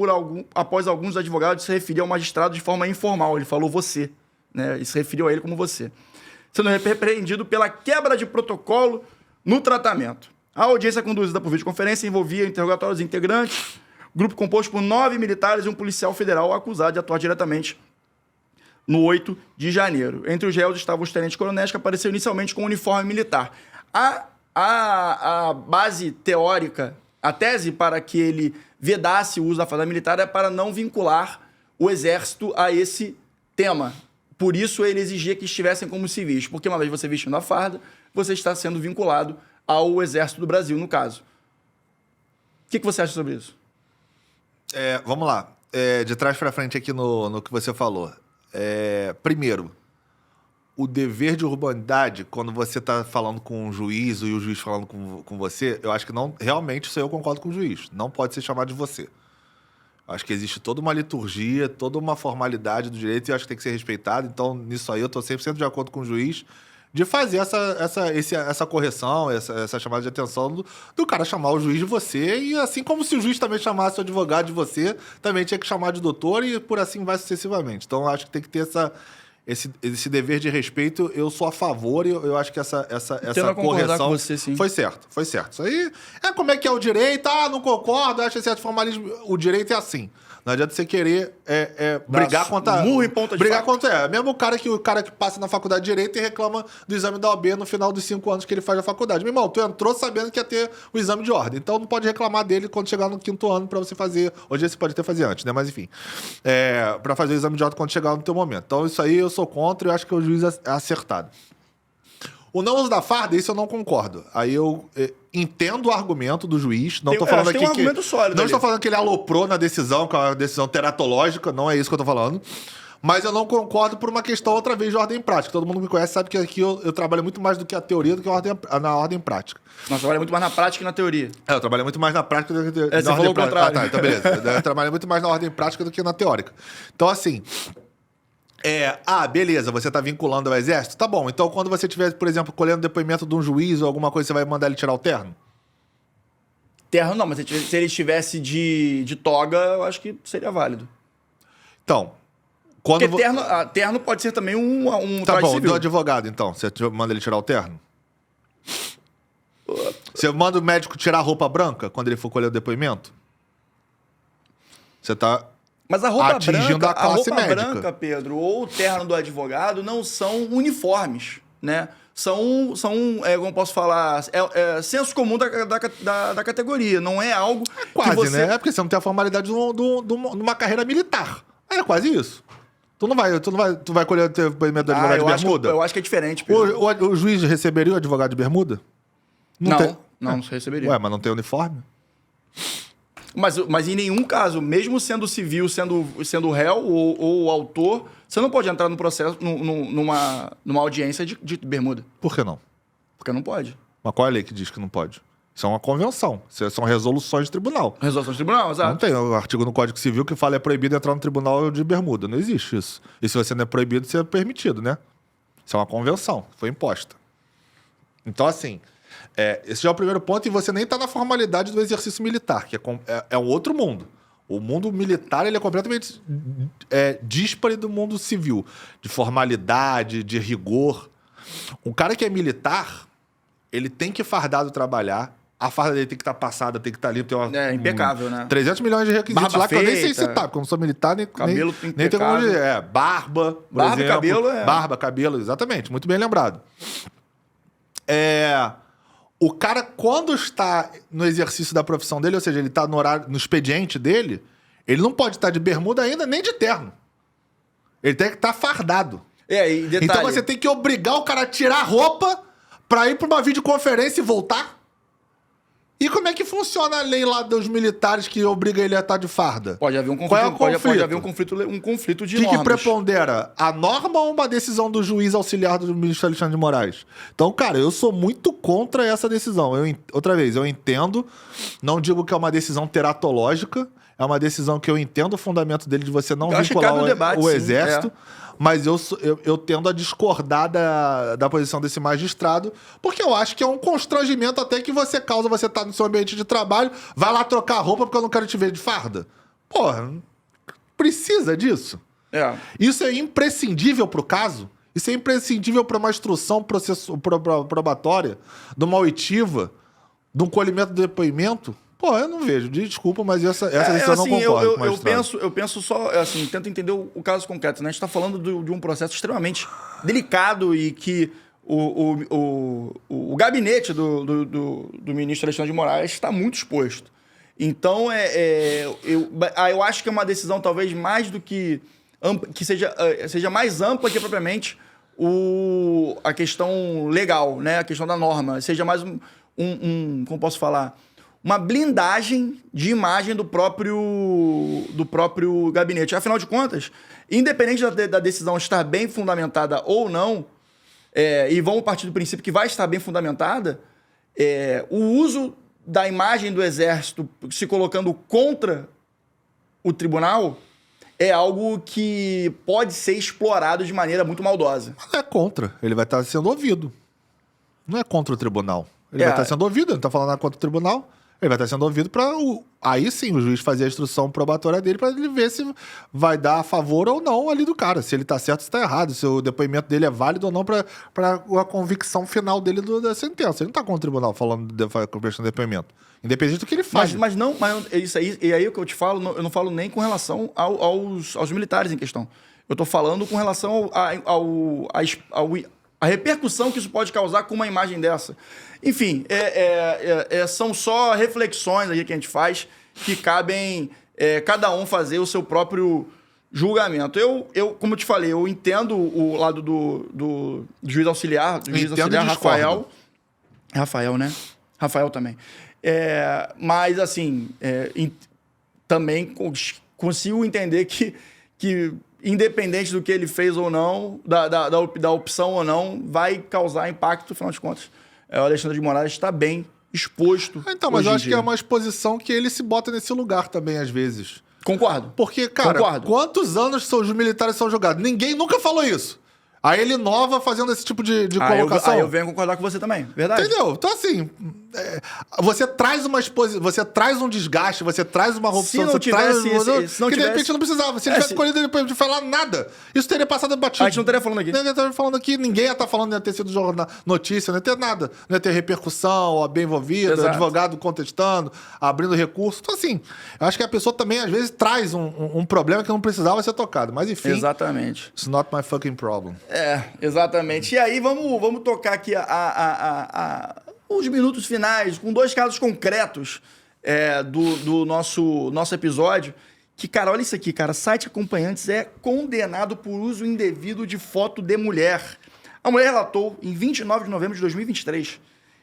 após alguns advogados se referirem ao magistrado de forma informal. Ele falou você, né? E se referiu a ele como você. Sendo repreendido pela quebra de protocolo no tratamento. A audiência conduzida por videoconferência envolvia interrogatórios integrantes, grupo composto por 9 militares e um policial federal acusado de atuar diretamente no 8 de janeiro. Entre os réus estavam os tenentes-coronéis, que apareceram inicialmente com uniforme militar. A base teórica, a tese para que ele vedasse o uso da farda militar é para não vincular o exército a esse tema. Por isso, ele exigia que estivessem como civis, porque uma vez você vestindo a farda, você está sendo vinculado ao exército do Brasil, no caso. O que você acha sobre isso? Vamos lá. De trás para frente aqui no que você falou. Primeiro, o dever de urbanidade, quando você está falando com um juiz e o juiz falando com você, eu acho que não, realmente isso aí eu concordo com o juiz. Não pode ser chamado de você. Eu acho que existe toda uma liturgia, toda uma formalidade do direito e eu acho que tem que ser respeitado. Então, nisso aí eu estou 100% de acordo com o juiz de fazer essa correção, essa chamada de atenção do cara chamar o juiz de você, e assim como se o juiz também chamasse o advogado de você, também tinha que chamar de doutor e por assim vai sucessivamente. Então, eu acho que tem que ter esse dever de respeito. Eu sou a favor e eu acho que essa correção com você, sim. foi certo. Isso aí como é que é o direito, não concordo, acho esse formalismo. O direito é assim. Não adianta você querer brigar contra... Murro em ponta de faca. contra... Mesmo o cara que passa na faculdade de Direito e reclama do exame da OAB no final dos 5 anos que ele faz a faculdade. Meu irmão, tu entrou sabendo que ia ter o exame de ordem. Então não pode reclamar dele quando chegar no 5º ano pra você fazer... Hoje você pode até fazer antes, né? Mas enfim. Pra fazer o exame de ordem quando chegar no teu momento. Então isso aí eu sou contra e eu acho que o juiz é acertado. O não uso da farda, isso eu não concordo. Aí eu entendo o argumento do juiz. Não tô falando aqui tem um argumento sólido não ali. estou falando que ele aloprou na decisão, que é uma decisão teratológica, não é isso que eu tô falando. Mas eu não concordo por uma questão, outra vez, de ordem prática. Todo mundo me conhece, sabe que aqui eu trabalho muito mais do que a teoria, do que na ordem prática. Nós trabalhamos muito mais na prática que na teoria. Eu trabalho muito mais na prática do que na você falou o contrário. Então beleza. Eu trabalho muito mais na ordem prática do que na teórica. Então, assim... beleza, você tá vinculando ao exército? Tá bom, então quando você estiver, por exemplo, colhendo depoimento de um juiz ou alguma coisa, você vai mandar ele tirar o terno? Terno não, mas se ele estivesse de toga, eu acho que seria válido. Então, quando... Porque terno pode ser também um Tá traje bom, civil. do advogado, então. Você manda ele tirar o terno? Você manda o médico tirar a roupa branca quando ele for colher o depoimento? Você tá... Mas a roupa atingindo branca, a classe médica. branca, Pedro, ou o terno do advogado não são uniformes, né? São como posso falar, senso comum da categoria, não é algo Quase, que você... né? É porque você não tem a formalidade de uma carreira militar. É quase isso. Tu vai colher o depoimento do advogado de bermuda? Eu acho que é diferente, Pedro. O juiz receberia o advogado de bermuda? Não receberia. Ué, mas não tem uniforme? Mas em nenhum caso, mesmo sendo civil, sendo réu ou autor, você não pode entrar no processo, numa audiência de bermuda. Por que não? Porque não pode. Mas qual é a lei que diz que não pode? Isso é uma convenção. Isso são resoluções de tribunal. Resolução de tribunal, exato. Não tem um artigo no Código Civil que fala é proibido entrar no tribunal de bermuda. Não existe isso. E se você não é proibido, você é permitido, né? Isso é uma convenção. Foi imposta. Então, assim... esse já é o primeiro ponto, e você nem está na formalidade do exercício militar, que é um outro mundo. O mundo militar ele é completamente díspare do mundo civil, de formalidade, de rigor. Um cara que é militar, ele tem que fardado trabalhar, a farda dele tem que estar passada, tem que estar limpa. Impecável, né? 300 milhões de requisitos Barba lá que eu nem sei feita. citar, porque eu não sou militar, Cabelo nem tem como dizer. Barba, por exemplo. Cabelo, Barba, cabelo, exatamente. Muito bem lembrado. O cara, quando está no exercício da profissão dele, ou seja, ele está no expediente dele, ele não pode estar de bermuda ainda, nem de terno. Ele tem que estar fardado. E detalhe... Então você tem que obrigar o cara a tirar a roupa para ir para uma videoconferência e voltar? E como é que funciona a lei lá dos militares que obriga ele a estar de farda? Pode haver um conflito. Qual é o conflito? Pode haver um conflito de O que normas. prepondera? A norma ou uma decisão do juiz auxiliar do ministro Alexandre de Moraes? Então, cara, eu sou muito contra essa decisão. Outra vez, eu entendo, não digo que é uma decisão teratológica, é uma decisão que eu entendo o fundamento dele de você não vincular o exército, mas eu tendo a discordar da posição desse magistrado, porque eu acho que é um constrangimento até que você causa, você tá no seu ambiente de trabalho, vai lá trocar a roupa porque eu não quero te ver de farda. Porra, precisa disso? Isso é imprescindível pro caso? Isso é imprescindível para uma instrução probatória, de uma oitiva, de um colhimento de depoimento? Pô, eu não vejo. Desculpa, mas essa decisão eu não concordo. Eu penso só, assim, tento entender o caso concreto, né? A gente está falando de um processo extremamente delicado e que o gabinete do ministro Alexandre de Moraes está muito exposto. Então, eu acho que é uma decisão talvez mais do que seja mais ampla que propriamente a questão legal, né? A questão da norma. Seja mais como posso falar? Uma blindagem de imagem do próprio gabinete. Afinal de contas, independente da decisão estar bem fundamentada ou não, e vamos partir do princípio que vai estar bem fundamentada, o uso da imagem do Exército se colocando contra o tribunal é algo que pode ser explorado de maneira muito maldosa. Não é contra. Ele vai estar sendo ouvido. Não é contra o tribunal. Ele vai estar sendo ouvido, ele não está falando nada contra o tribunal. Ele vai estar sendo ouvido para aí sim o juiz fazer a instrução probatória dele para ele ver se vai dar a favor ou não ali do cara. Se ele está certo, se está errado. Se o depoimento dele é válido ou não para a convicção final dele da sentença. Ele não está com o tribunal falando prestando depoimento. Independente do que ele faz. Mas isso aí, e aí o que eu te falo, eu não falo nem com relação aos militares em questão. Eu estou falando com relação a repercussão que isso pode causar com uma imagem dessa. Enfim, são só reflexões aí que a gente faz que cabem cada um fazer o seu próprio julgamento. Como eu te falei, eu entendo o lado do juiz auxiliar, Rafael. Rafael, né? Rafael também. Mas, assim, também consigo entender que independente do que ele fez ou não, da opção ou não, vai causar impacto, afinal de contas. O Alexandre de Moraes está bem exposto. Então, mas eu acho que é uma exposição que ele se bota nesse lugar também, às vezes. Concordo. Porque, cara, quantos anos os militares são julgados? Ninguém nunca falou isso. Aí ele inova fazendo esse tipo de colocação. Eu venho concordar com você também, verdade. Entendeu? Então, assim, você traz uma exposição, você traz um desgaste, você traz uma ruptura. Se não tivesse que de repente não precisava. Se ele tivesse escolhido depois de falar nada, isso teria passado batido. A gente não estaria falando aqui. Ninguém ia estar falando, não ia ter sido notícia, não ia ter nada. Não ia ter repercussão, OAB envolvida, advogado contestando, abrindo recurso. Então, assim, eu acho que a pessoa também, às vezes, traz um problema que não precisava ser tocado. Mas, enfim. Exatamente. It's not my fucking problem. Exatamente. E aí, vamos tocar aqui os minutos finais com 2 casos concretos do nosso episódio. Que, cara, olha isso aqui, cara. Site Acompanhantes é condenado por uso indevido de foto de mulher. A mulher relatou, em 29 de novembro de 2023,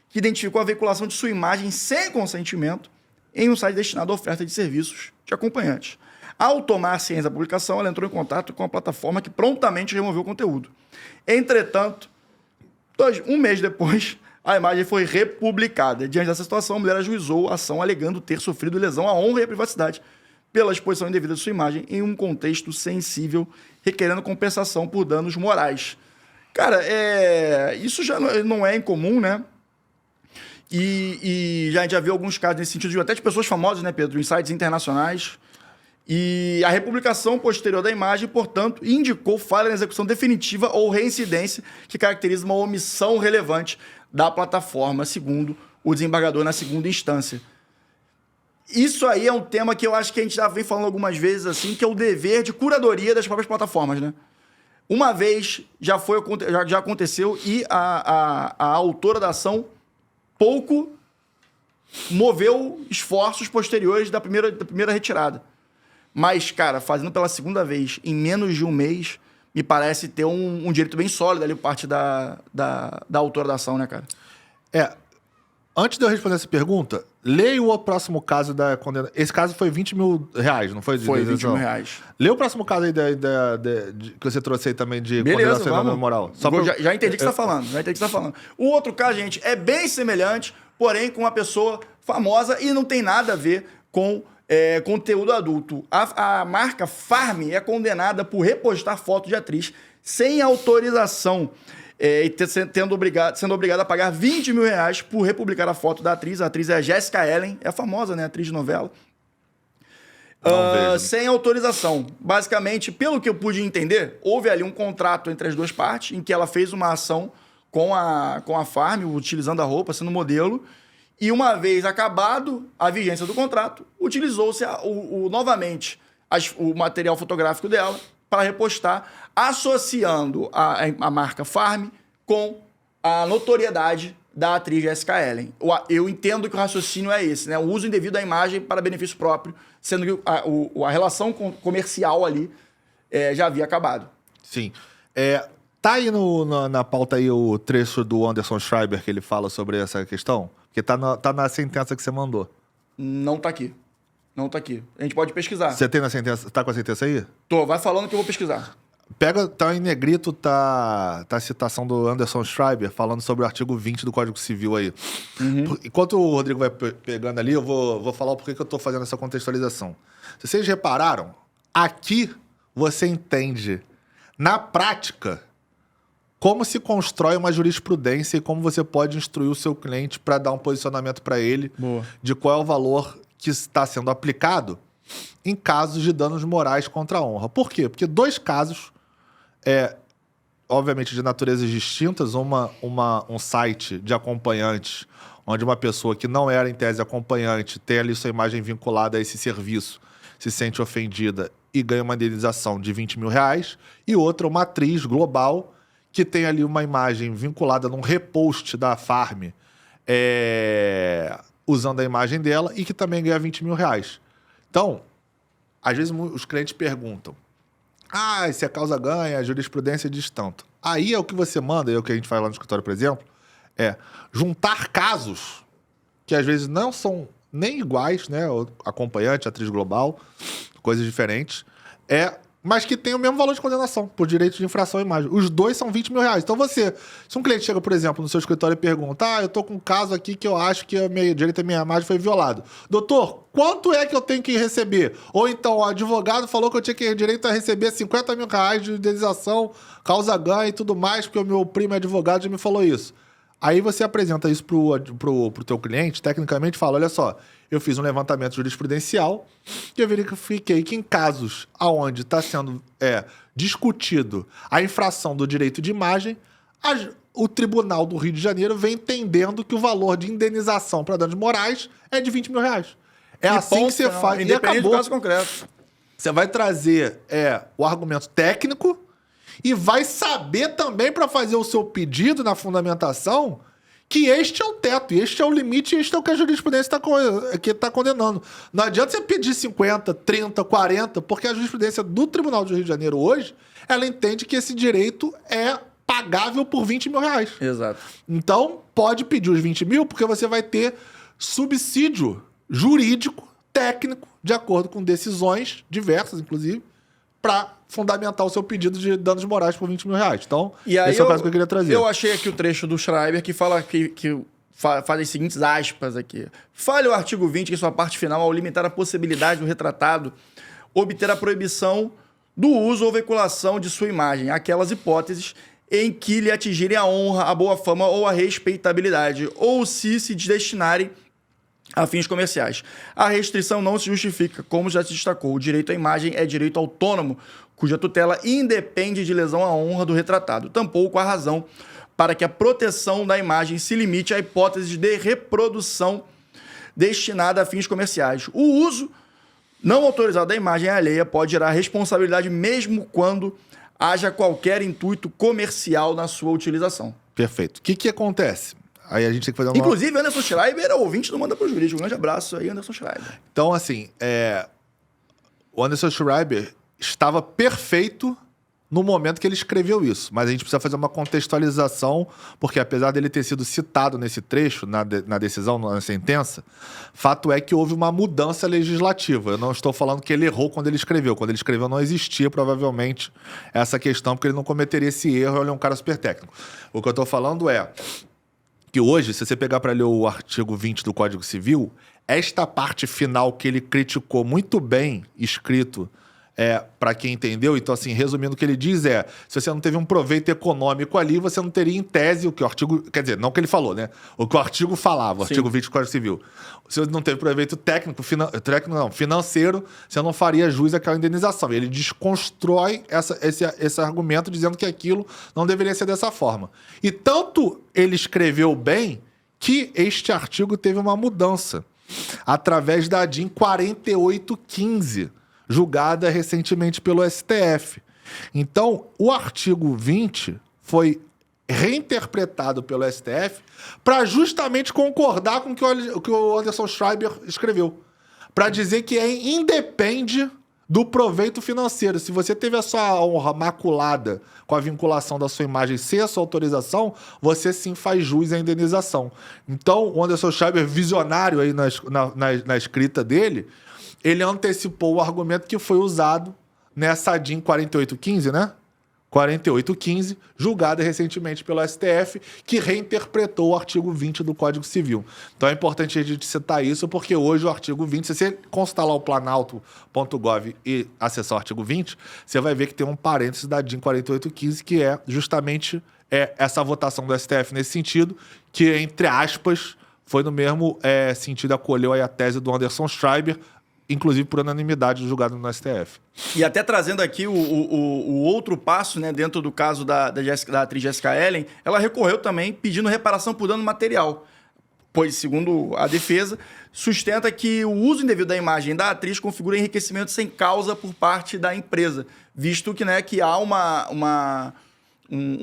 que identificou a veiculação de sua imagem sem consentimento em um site destinado à oferta de serviços de acompanhantes. Ao tomar ciência da publicação, ela entrou em contato com a plataforma que prontamente removeu o conteúdo. Entretanto, um mês depois, a imagem foi republicada. Diante dessa situação, a mulher ajuizou a ação alegando ter sofrido lesão à honra e à privacidade pela exposição indevida de sua imagem em um contexto sensível, requerendo compensação por danos morais. Cara, isso já não é incomum, né? E a gente já viu alguns casos nesse sentido, até de pessoas famosas, né, Pedro, em sites internacionais. E a republicação posterior da imagem, portanto, indicou falha na execução definitiva ou reincidência que caracteriza uma omissão relevante da plataforma, segundo o desembargador na segunda instância. Isso aí é um tema que eu acho que a gente já vem falando algumas vezes, assim, que é o dever de curadoria das próprias plataformas, né? Uma vez já aconteceu e a autora da ação pouco moveu esforços posteriores da primeira retirada. Mas, cara, fazendo pela segunda vez em menos de um mês, me parece ter um direito bem sólido ali por parte da autora da ação, né, cara? Antes de eu responder essa pergunta, leia o próximo caso da condena. Esse caso foi R$20 mil, não foi? Foi R$20 mil. Leia o próximo caso aí que você trouxe aí também de condenação na moral. Já entendi o que você está falando. O outro caso, gente, é bem semelhante, porém com uma pessoa famosa e não tem nada a ver com conteúdo adulto. A marca Farm é condenada por repostar foto de atriz sem autorização. Sendo obrigada a pagar R$20 mil por republicar a foto da atriz. A atriz é a Jessica Ellen, é famosa, né? Atriz de novela. Sem autorização. Basicamente, pelo que eu pude entender, houve ali um contrato entre as duas partes, em que ela fez uma ação com a Farm, utilizando a roupa, sendo modelo, e uma vez acabado a vigência do contrato, utilizou-se novamente o material fotográfico dela para repostar, associando a marca Farm com a notoriedade da atriz Jessica Ellen. Eu entendo que o raciocínio é esse, né? O uso indevido da imagem para benefício próprio, sendo que a relação comercial ali já havia acabado. Sim. Tá aí na pauta aí o trecho do Anderson Schreiber que ele fala sobre essa questão? Porque tá na sentença que você mandou. Não tá aqui. A gente pode pesquisar. Você tem na sentença? Tá com a sentença aí? Tô, vai falando que eu vou pesquisar. Tá em negrito, tá a citação do Anderson Schreiber falando sobre o artigo 20 do Código Civil aí. Uhum. Enquanto o Rodrigo vai pegando ali, eu vou falar o porquê que eu tô fazendo essa contextualização. Se vocês repararam, aqui você entende, na prática, como se constrói uma jurisprudência e como você pode instruir o seu cliente para dar um posicionamento para ele de qual é o valor que está sendo aplicado em casos de danos morais contra a honra. Por quê? Porque 2 casos, obviamente de naturezas distintas, um site de acompanhantes, onde uma pessoa que não era em tese acompanhante tem ali sua imagem vinculada a esse serviço, se sente ofendida e ganha uma indenização de R$20 mil, e outra, uma atriz global que tem ali uma imagem vinculada num repost da Farm, usando a imagem dela, e que também ganha R$20 mil. Então, às vezes os clientes perguntam, se a causa ganha, a jurisprudência diz tanto. Aí é o que você manda, é o que a gente faz lá no escritório, por exemplo, é juntar casos que às vezes não são nem iguais, né? O acompanhante, atriz global, coisas diferentes, mas que tem o mesmo valor de condenação por direito de infração à imagem. Os dois são 20 mil reais. Então se um cliente chega, por exemplo, no seu escritório e pergunta, eu tô com um caso aqui que eu acho que o direito à minha imagem foi violado. Doutor, quanto é que eu tenho que receber? Ou então, o advogado falou que eu tinha que direito a receber 50 mil reais de indenização, causa ganha e tudo mais, porque o meu primo é advogado e já me falou isso. Aí você apresenta isso pro teu cliente, tecnicamente fala, olha só, eu fiz um levantamento jurisprudencial e eu verifiquei que em casos onde está sendo discutido a infração do direito de imagem, o Tribunal do Rio de Janeiro vem entendendo que o valor de indenização para danos morais é de 20 mil reais. É assim que você faz. Independente do caso concreto. Você vai trazer o argumento técnico e vai saber também, para fazer o seu pedido na fundamentação, que este é o teto, este é o limite, este é o que a jurisprudência está condenando. Não adianta você pedir 50, 30, 40, porque a jurisprudência do Tribunal do Rio de Janeiro hoje, ela entende que esse direito é pagável por 20 mil reais. Exato. Então, pode pedir os 20 mil, porque você vai ter subsídio jurídico, técnico, de acordo com decisões diversas, inclusive, para fundamentar o seu pedido de danos morais por 20 mil reais. Então, esse é o caso que eu queria trazer. Eu achei aqui o trecho do Schreiber que fala que faz as seguintes aspas aqui. Falha o artigo 20 em sua parte final ao limitar a possibilidade do retratado obter a proibição do uso ou veiculação de sua imagem, aquelas hipóteses em que lhe atingirem a honra, a boa fama ou a respeitabilidade, ou se destinarem a fins comerciais. A restrição não se justifica, como já se destacou. O direito à imagem é direito autônomo, cuja tutela independe de lesão à honra do retratado. Tampouco há razão para que a proteção da imagem se limite à hipótese de reprodução destinada a fins comerciais. O uso não autorizado da imagem alheia pode gerar responsabilidade mesmo quando haja qualquer intuito comercial na sua utilização. Perfeito. O que acontece? Aí a gente tem que fazer uma... Inclusive, Anderson Schreiber é ouvinte do Manda Pro Jurídico. Um grande abraço aí, Anderson Schreiber. Então, assim, o Anderson Schreiber estava perfeito no momento que ele escreveu isso. Mas a gente precisa fazer uma contextualização, porque apesar dele ter sido citado nesse trecho, na decisão, na sentença, fato é que houve uma mudança legislativa. Eu não estou falando que ele errou quando ele escreveu. Quando ele escreveu não existia, provavelmente, essa questão, porque ele não cometeria esse erro. Ele é um cara super técnico. O que eu estou falando é que hoje, se você pegar para ler o artigo 20 do Código Civil, esta parte final que ele criticou muito bem escrito para quem entendeu, então assim, resumindo o que ele diz se você não teve um proveito econômico ali, você não teria em tese o que o artigo, quer dizer, não o que ele falou, né? O que o artigo falava, o artigo 20 do Código Civil. Se você não teve proveito financeiro, você não faria jus àquela indenização. Ele desconstrói esse argumento dizendo que aquilo não deveria ser dessa forma. E tanto ele escreveu bem que este artigo teve uma mudança através da ADIM 4815, julgada recentemente pelo STF. Então, o artigo 20 foi reinterpretado pelo STF para justamente concordar com o que o Anderson Schreiber escreveu. Para dizer que independe do proveito financeiro. Se você teve a sua honra maculada com a vinculação da sua imagem sem a sua autorização, você sim faz jus à indenização. Então, o Anderson Schreiber, visionário aí na escrita dele, ele antecipou o argumento que foi usado nessa ADIM 4815, né? 4815, julgada recentemente pelo STF, que reinterpretou o artigo 20 do Código Civil. Então é importante a gente citar isso, porque hoje o artigo 20, se você consultar lá o planalto.gov e acessar o artigo 20, você vai ver que tem um parênteses da ADIM 4815, que é justamente essa votação do STF nesse sentido, que, entre aspas, foi no mesmo sentido, acolheu aí a tese do Anderson Schreiber, inclusive por unanimidade julgado no STF. E até trazendo aqui o outro passo, né, dentro do caso da atriz Jessica Ellen, ela recorreu também pedindo reparação por dano material, pois, segundo a defesa, sustenta que o uso indevido da imagem da atriz configura enriquecimento sem causa por parte da empresa, visto que, né, que há um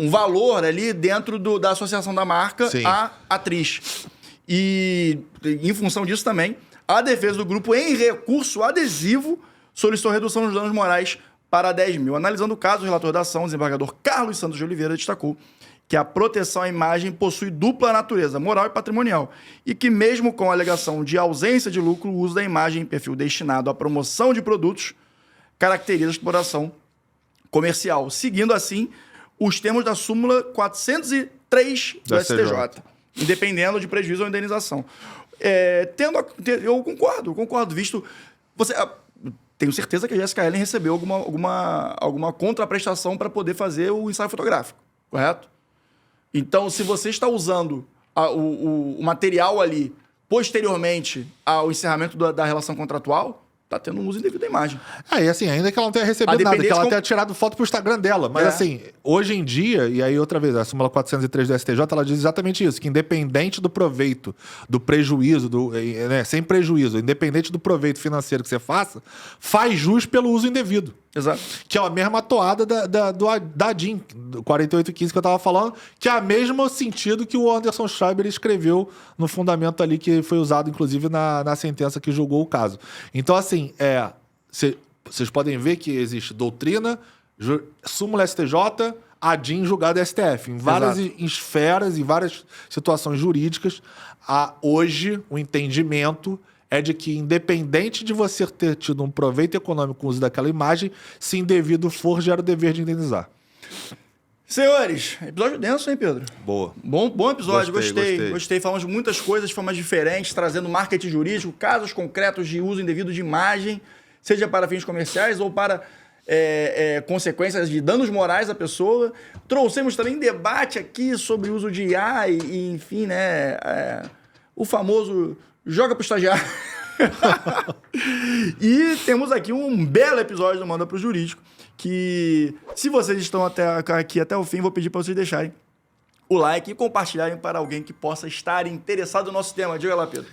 valor ali dentro da associação da marca à atriz. E, em função disso também, a defesa do grupo, em recurso adesivo, solicitou redução dos danos morais para 10 mil. Analisando o caso, o relator da ação, o desembargador Carlos Santos de Oliveira, destacou que a proteção à imagem possui dupla natureza, moral e patrimonial, e que mesmo com a alegação de ausência de lucro, o uso da imagem em perfil destinado à promoção de produtos caracteriza a exploração comercial, seguindo assim os termos da súmula 403 do STJ, independendo de prejuízo ou indenização. Eu concordo, visto... Tenho certeza que a Jessica Ellen recebeu alguma contraprestação para poder fazer o ensaio fotográfico, correto? Então, se você está usando o material ali posteriormente ao encerramento da relação contratual, tá tendo um uso indevido da imagem. E assim, ainda que ela não tenha recebido nada, que ela tenha tirado foto pro Instagram dela. Mas assim, hoje em dia, e aí outra vez, a súmula 403 do STJ, ela diz exatamente isso, que independente do proveito, do prejuízo, sem prejuízo, independente do proveito financeiro que você faça, faz jus pelo uso indevido. Exato. Que é a mesma toada da ADIM, do 4815 que eu tava falando, que é o mesmo sentido que o Anderson Schreiber escreveu no fundamento ali, que foi usado, inclusive, na sentença que julgou o caso. Então, assim, vocês podem ver que existe doutrina, súmula STJ, ADIM julgado STF. Em várias esferas, em várias situações jurídicas, hoje o entendimento é de que, independente de você ter tido um proveito econômico com o uso daquela imagem, se indevido for, gera o dever de indenizar. Senhores, episódio denso, hein, Pedro? Boa. Bom episódio, gostei. Falamos de muitas coisas de formas diferentes, trazendo marketing jurídico, casos concretos de uso indevido de imagem, seja para fins comerciais ou para consequências de danos morais à pessoa. Trouxemos também debate aqui sobre o uso de IA e enfim, né? O famoso... joga pro estagiário. E temos aqui um belo episódio do Manda pro Jurídico, que se vocês estão aqui até o fim, vou pedir para vocês deixarem o like e compartilharem para alguém que possa estar interessado no nosso tema. Diga lá, Pedro.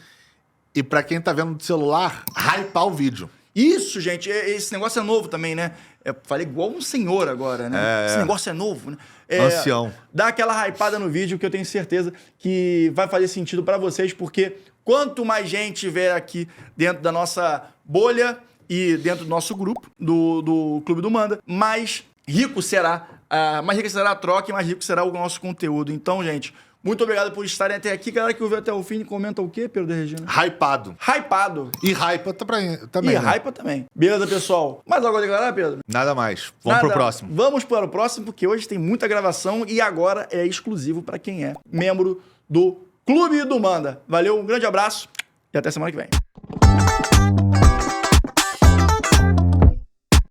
E para quem tá vendo do celular, hypar o vídeo. Isso, gente. Esse negócio é novo também, né? Falei igual um senhor agora, né? Esse negócio é novo, né? Ancião. Dá aquela hypada no vídeo que eu tenho certeza que vai fazer sentido para vocês, porque quanto mais gente tiver aqui dentro da nossa bolha e dentro do nosso grupo, do Clube do Manda, mais rico será a troca e mais rico será o nosso conteúdo. Então, gente, muito obrigado por estarem até aqui. Galera que ouviu até o fim, comenta o quê, Pedro de Regina? Hypado. E hypa também. E hypa também. Beleza, pessoal? Mais algo a declarar, Pedro? Nada mais. Vamos pro próximo. Vamos para o próximo, porque hoje tem muita gravação e agora é exclusivo para quem é membro do Clube do Manda. Valeu, um grande abraço e até semana que vem.